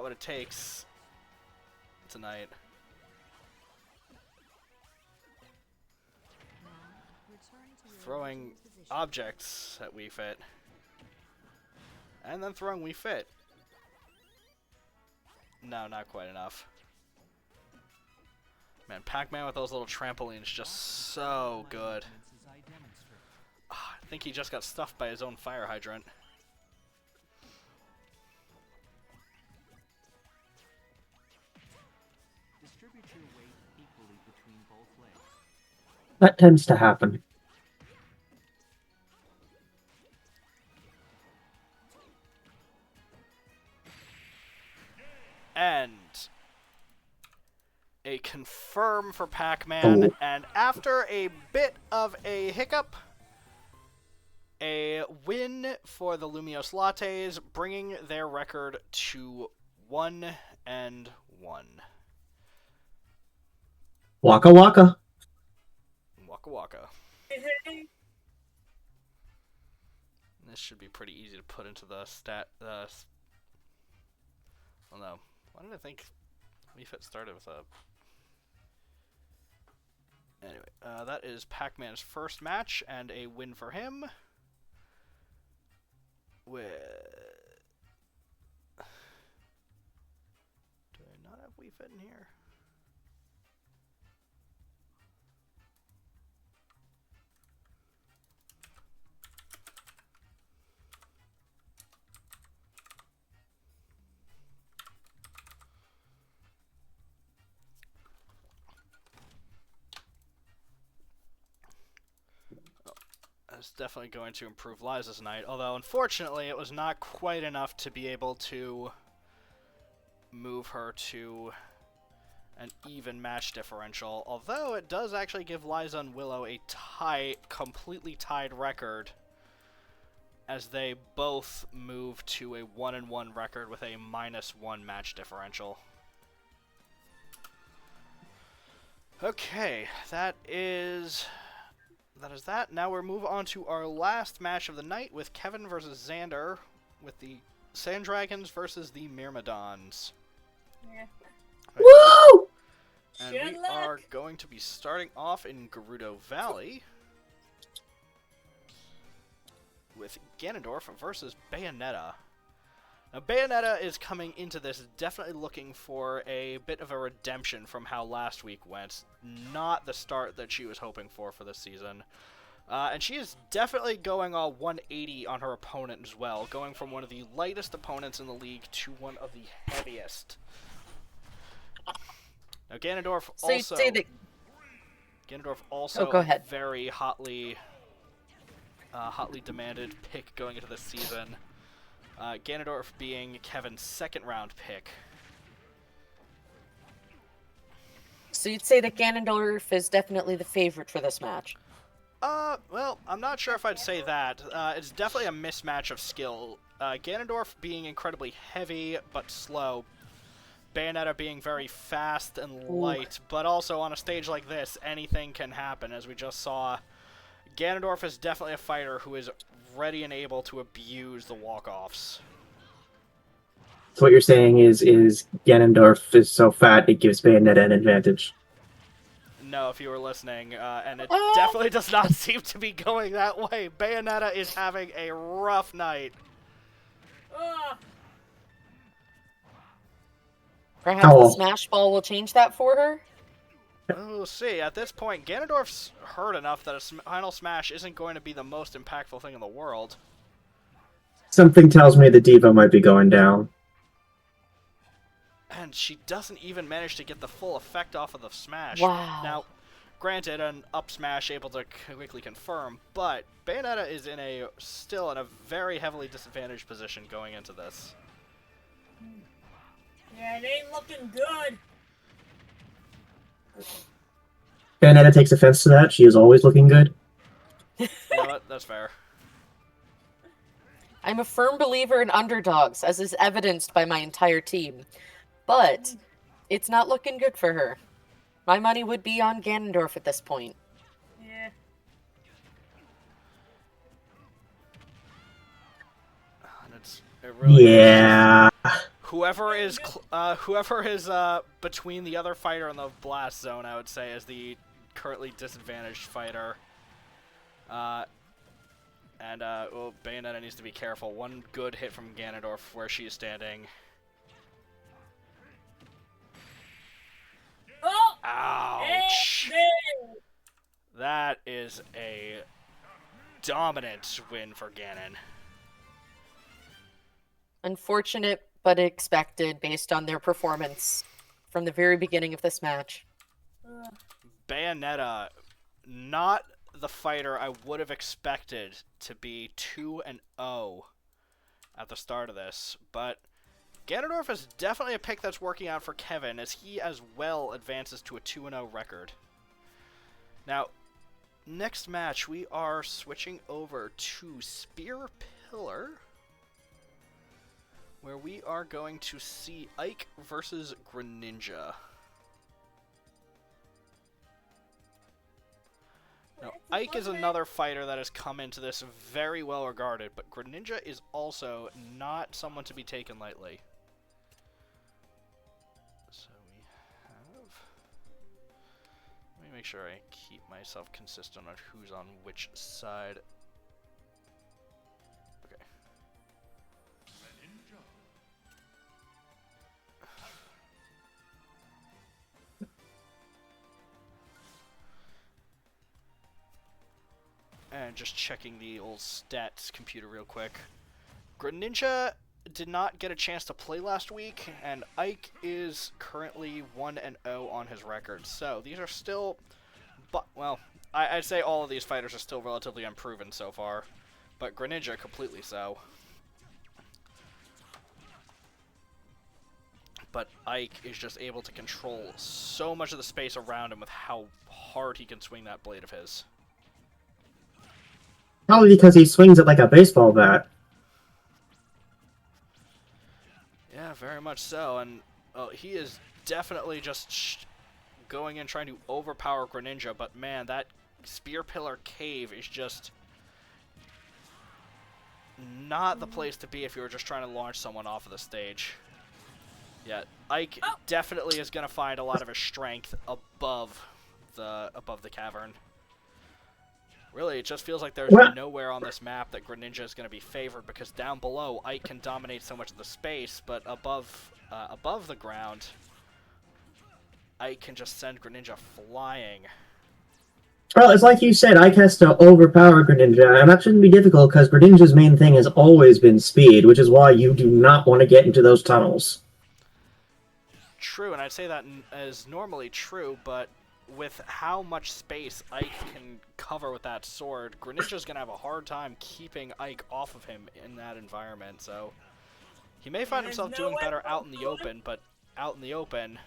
A: what it takes tonight. Throwing objects at Wii Fit, and then throwing Wii Fit. No, not quite enough. Man, Pac-Man with those little trampolines just so good. I think he just got stuffed by his own fire hydrant.
E: Distribute your weight equally between both legs.
D: That tends to happen.
A: And a confirm for Pac-Man, and after a bit of a hiccup, a win for the Lumios Lattes, bringing their record to 1-1.
D: Waka waka.
A: Waka waka. This should be pretty easy to put into the stat. Well, no. Why did I think Wii Fit started with a... Anyway, that is Pac-Man's first match, and a win for him. With... Do I not have Wii Fit in here? is definitely going to improve Liza's night, although unfortunately it was not quite enough to be able to move her to an even match differential, although it does actually give Liza and Willow a completely tied record, as they both move to a 1-1 record with a -1 match differential. Okay, that is that. Now we're move on to our last match of the night with Kevin versus Xander, with the Sand Dragons versus the Myrmidons.
B: Yeah.
D: Woo!
A: And
B: Good
A: we
B: luck.
A: are going to be starting off in Gerudo Valley with Ganondorf versus Bayonetta. Now, Bayonetta is coming into this definitely looking for a bit of a redemption from how last week went. Not the start that she was hoping for this season. And she is definitely going all 180 on her opponent as well, going from one of the lightest opponents in the league to one of the heaviest. Now, Ganondorf
C: So you'd
A: also...
C: say that
A: Ganondorf also
C: go ahead.
A: a very hotly demanded pick going into this season. Ganondorf being Kevin's second-round pick.
C: So you'd say that Ganondorf is definitely the favorite for this match.
A: Well, I'm not sure if I'd say that. It's definitely a mismatch of skill. Ganondorf being incredibly heavy but slow. Bayonetta being very fast and light, but also on a stage like this, anything can happen, as we just saw. Ganondorf is definitely a fighter who is ready and able to abuse the walk-offs.
D: So what you're saying is Ganondorf is so fat it gives Bayonetta an advantage.
A: No, if you were listening, and it definitely does not seem to be going that way. Bayonetta is having a rough night.
B: Ugh.
C: Perhaps
D: Oh.
C: the Smash Ball will change that for her?
A: We'll see. At this point, Ganondorf's hurt enough that a final smash isn't going to be the most impactful thing in the world.
D: Something tells me the diva might be going down.
A: And she doesn't even manage to get the full effect off of the smash.
C: Wow.
A: Now, granted, an up smash able to quickly confirm, but Bayonetta is still in a very heavily disadvantaged position going into this.
B: Yeah, it ain't looking good.
D: Bayonetta takes offense to that. She is always looking good.
A: You know what? That's fair.
C: I'm a firm believer in underdogs, as is evidenced by my entire team. But it's not looking good for her. My money would be on Ganondorf at this point.
B: Yeah.
A: And it really
D: Yeah.
A: Whoever is between the other fighter and the blast zone, I would say, is the currently disadvantaged fighter. Well, Bayonetta needs to be careful. One good hit from Ganondorf where she's standing.
B: Oh!
A: Ouch!
B: Hey,
A: That is a dominant win for Ganon.
C: Unfortunate, but expected based on their performance from the very beginning of this match.
A: Bayonetta, not the fighter I would have expected to be 2-0 at the start of this, but Ganondorf is definitely a pick that's working out for Kevin, as he as well advances to a 2-0 record. Now, next match, we are switching over to Spear Pillar, where we are going to see Ike versus Greninja. Now, Ike is another fighter that has come into this very well regarded, but Greninja is also not someone to be taken lightly. So we have... Let me make sure I keep myself consistent on who's on which side. Okay. And just checking the old stats computer real quick. Greninja did not get a chance to play last week, and Ike is currently 1-0 on his record. So these are still but, well, I'd say all of these fighters are still relatively unproven so far, but Greninja completely so. But Ike is just able to control so much of the space around him with how hard he can swing that blade of his.
D: Probably because he swings it like a baseball bat.
A: Yeah, very much so, and he is definitely just going and trying to overpower Greninja, but man, that Spear Pillar Cave is just not the place to be if you were just trying to launch someone off of the stage. Yeah, Ike definitely is going to find a lot of his strength above the cavern. Really, it just feels like there's nowhere on this map that Greninja is going to be favored, because down below, Ike can dominate so much of the space, but above the ground, Ike can just send Greninja flying.
D: Well, it's like you said, Ike has to overpower Greninja, and that shouldn't be difficult, because Greninja's main thing has always been speed, which is why you do not want to get into those tunnels.
A: True, and I'd say that is normally true, but with how much space Ike can cover with that sword, Greninja's going to have a hard time keeping Ike off of him in that environment, so he may find himself doing better out in the open, but out in the open,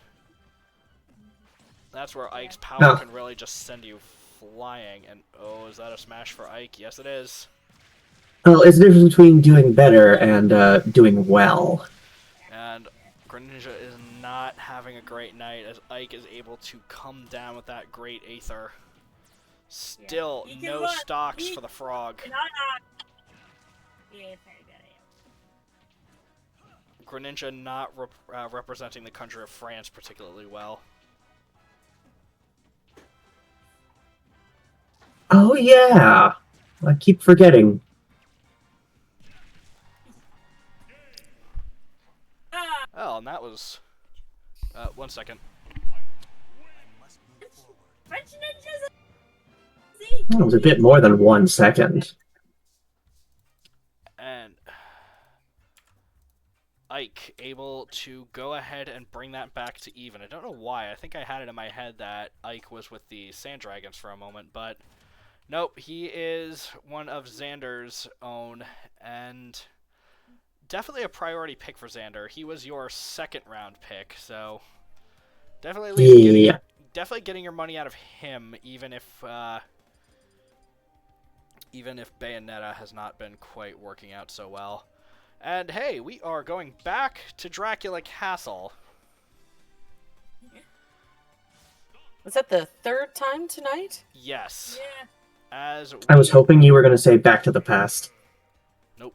A: that's where Ike's power can really just send you flying. And oh, is that a smash for Ike? Yes, it is.
D: Well, it's the difference between doing better and doing well.
A: And Greninja is not having a great night as Ike is able to come down with that great Aether. Still, no stocks for the frog.
B: Yeah,
A: Greninja not representing the country of France particularly well.
D: Oh yeah! I keep forgetting.
A: Oh, and that was... one second.
B: French ninjas. See?
D: That was a bit more than 1 second.
A: And Ike able to go ahead and bring that back to even. I don't know why. I think I had it in my head that Ike was with the Sand Dragons for a moment, but nope, he is one of Xander's own, and definitely a priority pick for Xander. He was your second round pick, so definitely getting your money out of him, even if Bayonetta has not been quite working out so well. And hey, we are going back to Dracula Castle.
C: Was that the third time tonight?
A: Yes.
B: Yeah.
D: I was hoping you were going to say Back to the Past.
A: Nope.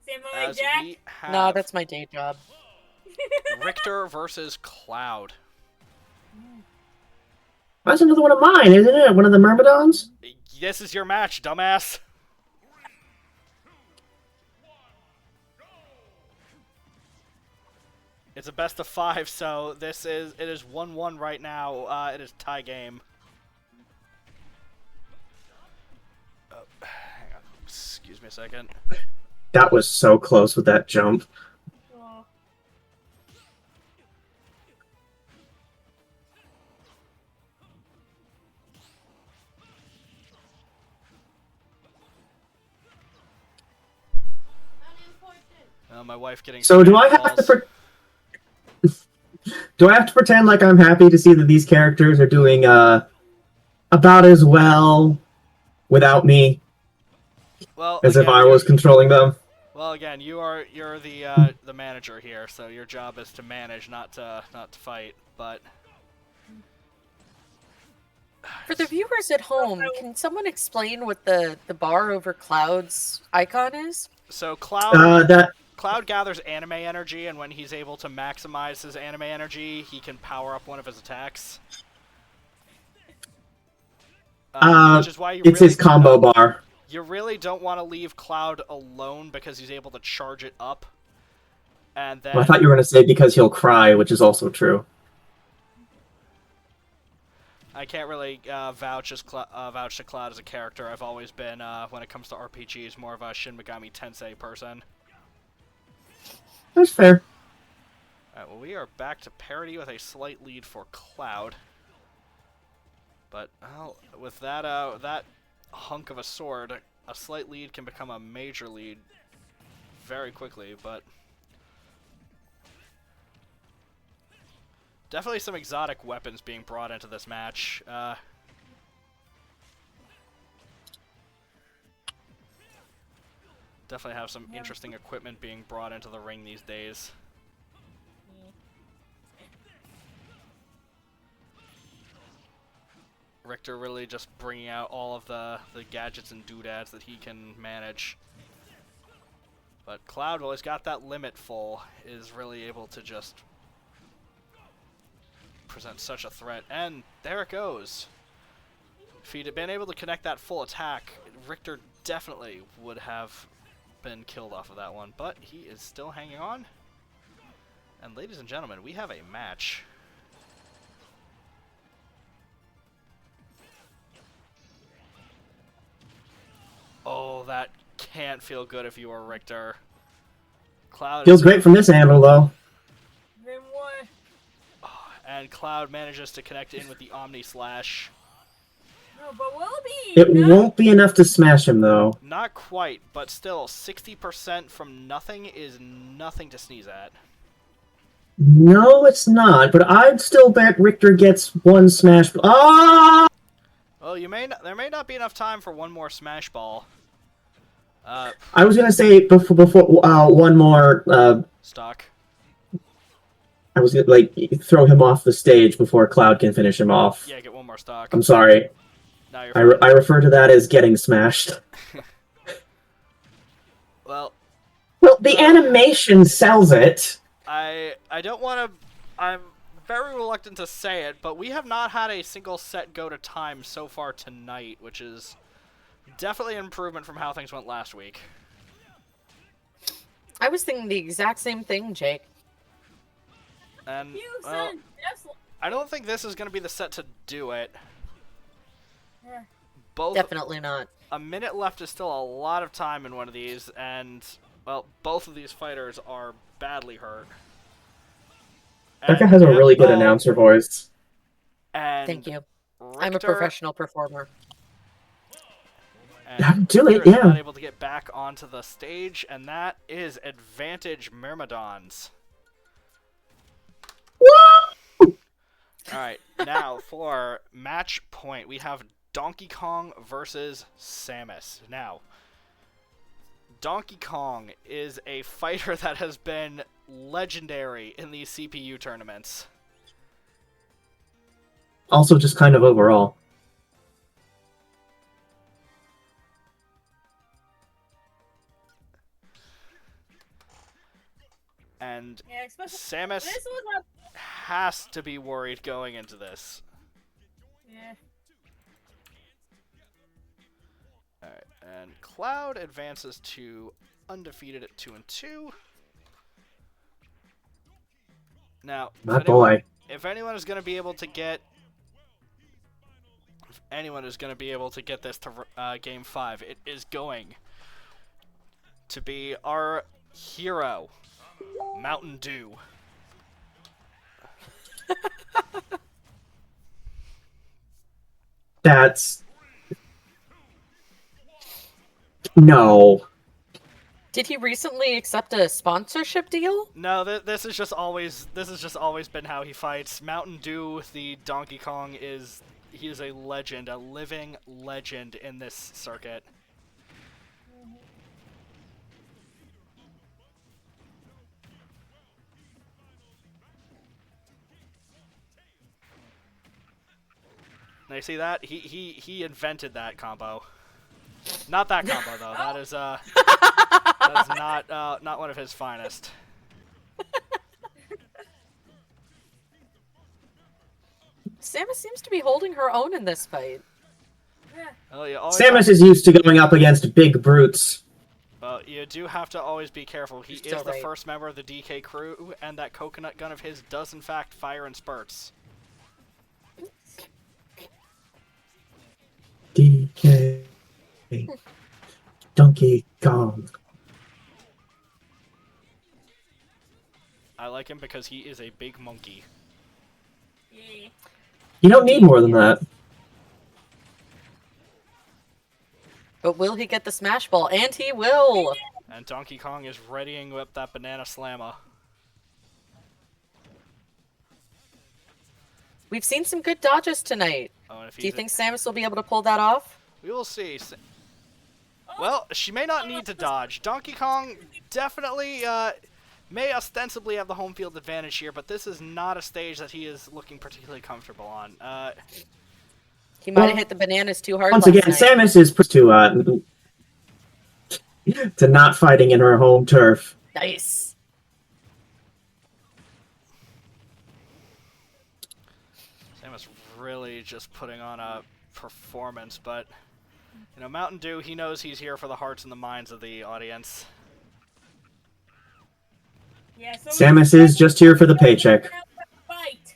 B: Samurai
A: As
B: Jack.
A: we have
C: No, that's my day job.
A: Richter versus Cloud.
D: That's another one of mine, isn't it? One of the Myrmidons?
A: This is your match, dumbass. It's a best of 5, so it is 1-1 right now. It is tie game. Oh, hang on. Excuse me a second.
D: That was so close with that jump.
B: Oh.
A: My wife getting...
D: So do I have to do I have to pretend like I'm happy to see that these characters are doing about as well without me?
A: Well,
D: as
A: again,
D: if I was controlling them?
A: Well, again, you're the manager here, so your job is to manage, not to fight. But
C: For the viewers at home, can someone explain what the bar over Cloud's icon is?
A: so Cloud
D: That
A: Cloud gathers anime energy, and when he's able to maximize his anime energy, he can power up one of his attacks. Which is why
D: it's his combo bar.
A: You really don't want to leave Cloud alone because he's able to charge it up. And then
D: Well, I thought you were going to say because he'll cry, which is also true.
A: I can't really vouch to Cloud as a character. I've always been, when it comes to RPGs, more of a Shin Megami Tensei person.
D: That's fair.
A: Alright, well, we are back to parity with a slight lead for Cloud. But well, with that that hunk of a sword, a slight lead can become a major lead very quickly. But definitely some exotic weapons being brought into this match. Definitely have some interesting equipment being brought into the ring these days. Richter really just bringing out all of the gadgets and doodads that he can manage. But Cloud, while he's got that limit full, is really able to just present such a threat. And there it goes. If he'd been able to connect that full attack, Richter definitely would have been killed off of that one. But he is still hanging on. And ladies and gentlemen, we have a match. Oh, that can't feel good if you are Richter. Cloud
D: Feels great from this angle, though.
B: Then what?
A: Oh, and Cloud manages to connect in with the Omni Slash.
B: No, but will it be?
D: It won't be enough to smash him, though.
A: Not quite, but still, 60% from nothing is nothing to sneeze at.
D: No, it's not, but I'd still bet Richter gets one smash. Ah!
A: Well, there may not be enough time for one more Smash Ball.
D: I was gonna say before one more.
A: Stock.
D: I was gonna like throw him off the stage before Cloud can finish him off.
A: Yeah, get one more stock.
D: I'm sorry.
A: Now you're
D: I refer to that as getting smashed.
A: Well,
D: the animation sells it.
A: I don't want to. I'm very reluctant to say it, but we have not had a single set go to time so far tonight, which is definitely an improvement from how things went last week.
C: I was thinking the exact same thing, Jake.
A: And
B: You
A: well,
B: said that's
A: I don't think this is going to be the set to do it.
B: yeah.
A: Both
C: Definitely not.
A: a minute left is still a lot of time in one of these, and well, both of these fighters are badly hurt.
D: Becca has a really good announcer voice.
A: And
C: Thank you. I'm a
A: Richter-
C: professional performer.
A: And
D: Do it,
A: Richter is
D: yeah.
A: not able to get back onto the stage, and that is advantage Myrmidons.
D: Woo!
A: Alright, now for match point, we have Donkey Kong versus Samus. Now, Donkey Kong is a fighter that has been legendary in these CPU tournaments.
D: Also, just kind of overall.
A: And
B: Yeah, especially
A: Samus
B: this was a
A: has to be worried going into this.
B: yeah.
A: Alright, and Cloud advances to undefeated at 2-2. Now,
D: My boy.
A: if anyone is going to be able to get, if anyone is going to be able to get this to Game 5, it is going to be our hero, Mountain Dew.
D: That's... No.
C: Did he recently accept a sponsorship deal?
A: No, this is just always been how he fights. Mountain Dew, the Donkey Kong, he is a legend, a living legend in this circuit. Now you see that? He invented that combo. Not that combo though. That is not one of his finest.
C: Samus seems to be holding her own in this fight.
A: Well, you always
D: Samus is used to going up against big brutes.
A: Well, you do have to always be careful. He
C: You're
A: is
C: still
A: the
C: right.
A: first member of the DK crew, and that coconut gun of his does in fact fire in spurts.
D: DK. Donkey Kong.
A: I like him because he is a big monkey.
B: Yeah.
D: You don't need more than that.
C: But will he get the smash ball? And he will!
A: And Donkey Kong is readying up that banana slammer.
C: We've seen some good dodges tonight.
A: Oh, and if
C: Do you
A: he's
C: think Samus will be able to pull that off?
A: we will see. Well, she may not need to dodge. Donkey Kong definitely may ostensibly have the home field advantage here, but this is not a stage that he is looking particularly comfortable on.
C: He might have
D: Well,
C: hit the bananas too hard
D: Once
C: last
D: again,
C: night.
D: Samus is to not fighting in her home turf.
C: Nice.
A: Samus really just putting on a performance, but you know, Mountain Dew, he knows he's here for the hearts and the minds of the audience.
B: Yeah, so
D: Samus is just here for the paycheck.
B: Fight.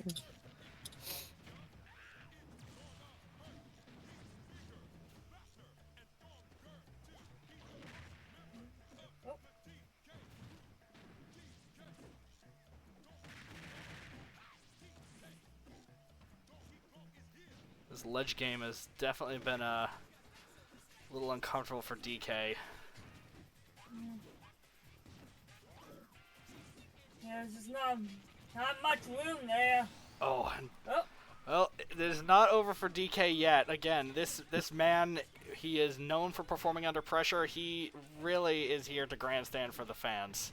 A: This ledge game has definitely been a little uncomfortable for DK.
B: Yeah, there's just not much room there.
A: Oh, and
B: Oh,
A: well, it is not over for DK yet. Again, this man, he is known for performing under pressure. He really is here to grandstand for the fans.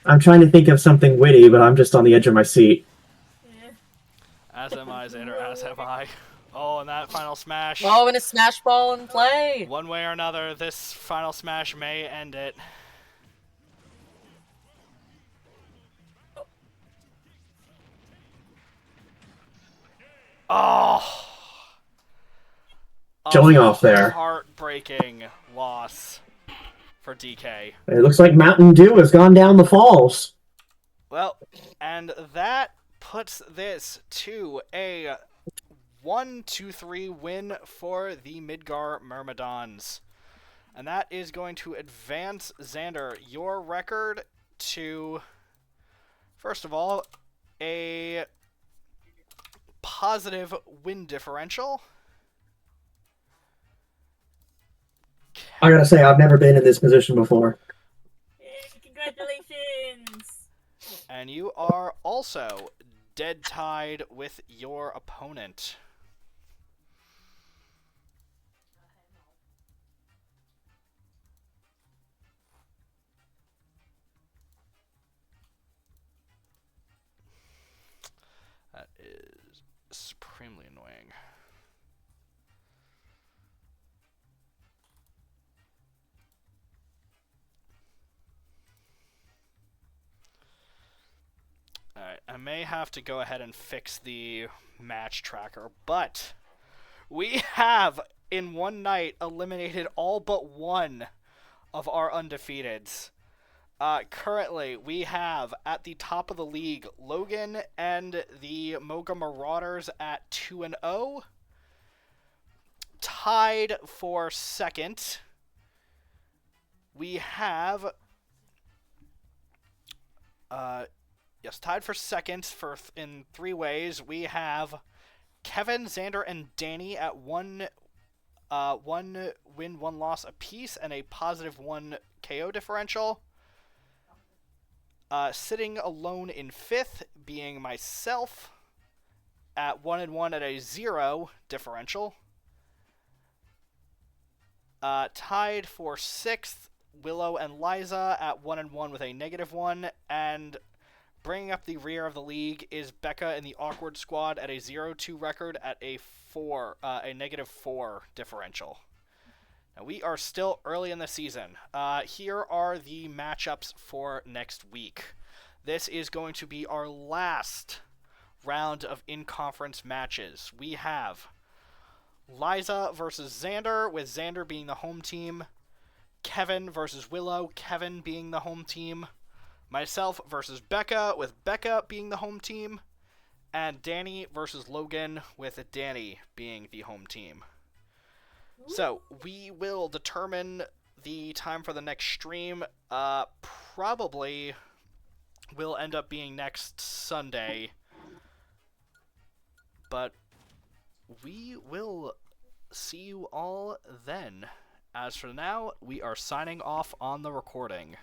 D: I'm trying to think of something witty, but I'm just on the edge of my seat.
B: yeah.
A: As am I, Xander, as am I. Oh, and that final smash.
C: Oh, and a smash ball in play.
A: One way or another, this final smash may end it. Oh!
D: Showing off there.
A: Heartbreaking loss for DK.
D: It looks like Mountain Dew has gone down the falls.
A: Well, and that puts this to a 1-2-3 win for the Midgar Myrmidons. And that is going to advance, Xander, your record to, first of all, a positive win differential.
D: I gotta say, I've never been in this position before.
B: Yeah, congratulations.
A: And you are also dead tied with your opponent. That is supremely annoying. Alright, I may have to go ahead and fix the match tracker, but we have, in one night, eliminated all but one of our undefeateds. Currently, we have, at the top of the league, Logan and the Mocha Marauders at 2-0. Tied for second, we have... Yes, tied for second in 3 ways. We have Kevin, Xander, and Danny at one win, 1 loss apiece, and a positive 1 KO differential. Sitting alone in 5th, being myself, at 1-1 at a 0 differential. Tied for 6th, Willow and Liza at 1-1 with a -1, and bringing up the rear of the league is Becca in the Awkward Squad at a 0-2 record at a -4 differential. Now, we are still early in the season. Here are the matchups for next week. This is going to be our last round of in-conference matches. We have Liza versus Xander, with Xander being the home team. Kevin versus Willow, Kevin being the home team. Myself versus Becca, with Becca being the home team. And Danny versus Logan, with Danny being the home team. So, we will determine the time for the next stream. Probably will end up being next Sunday. But we will see you all then. As for now, we are signing off on the recording.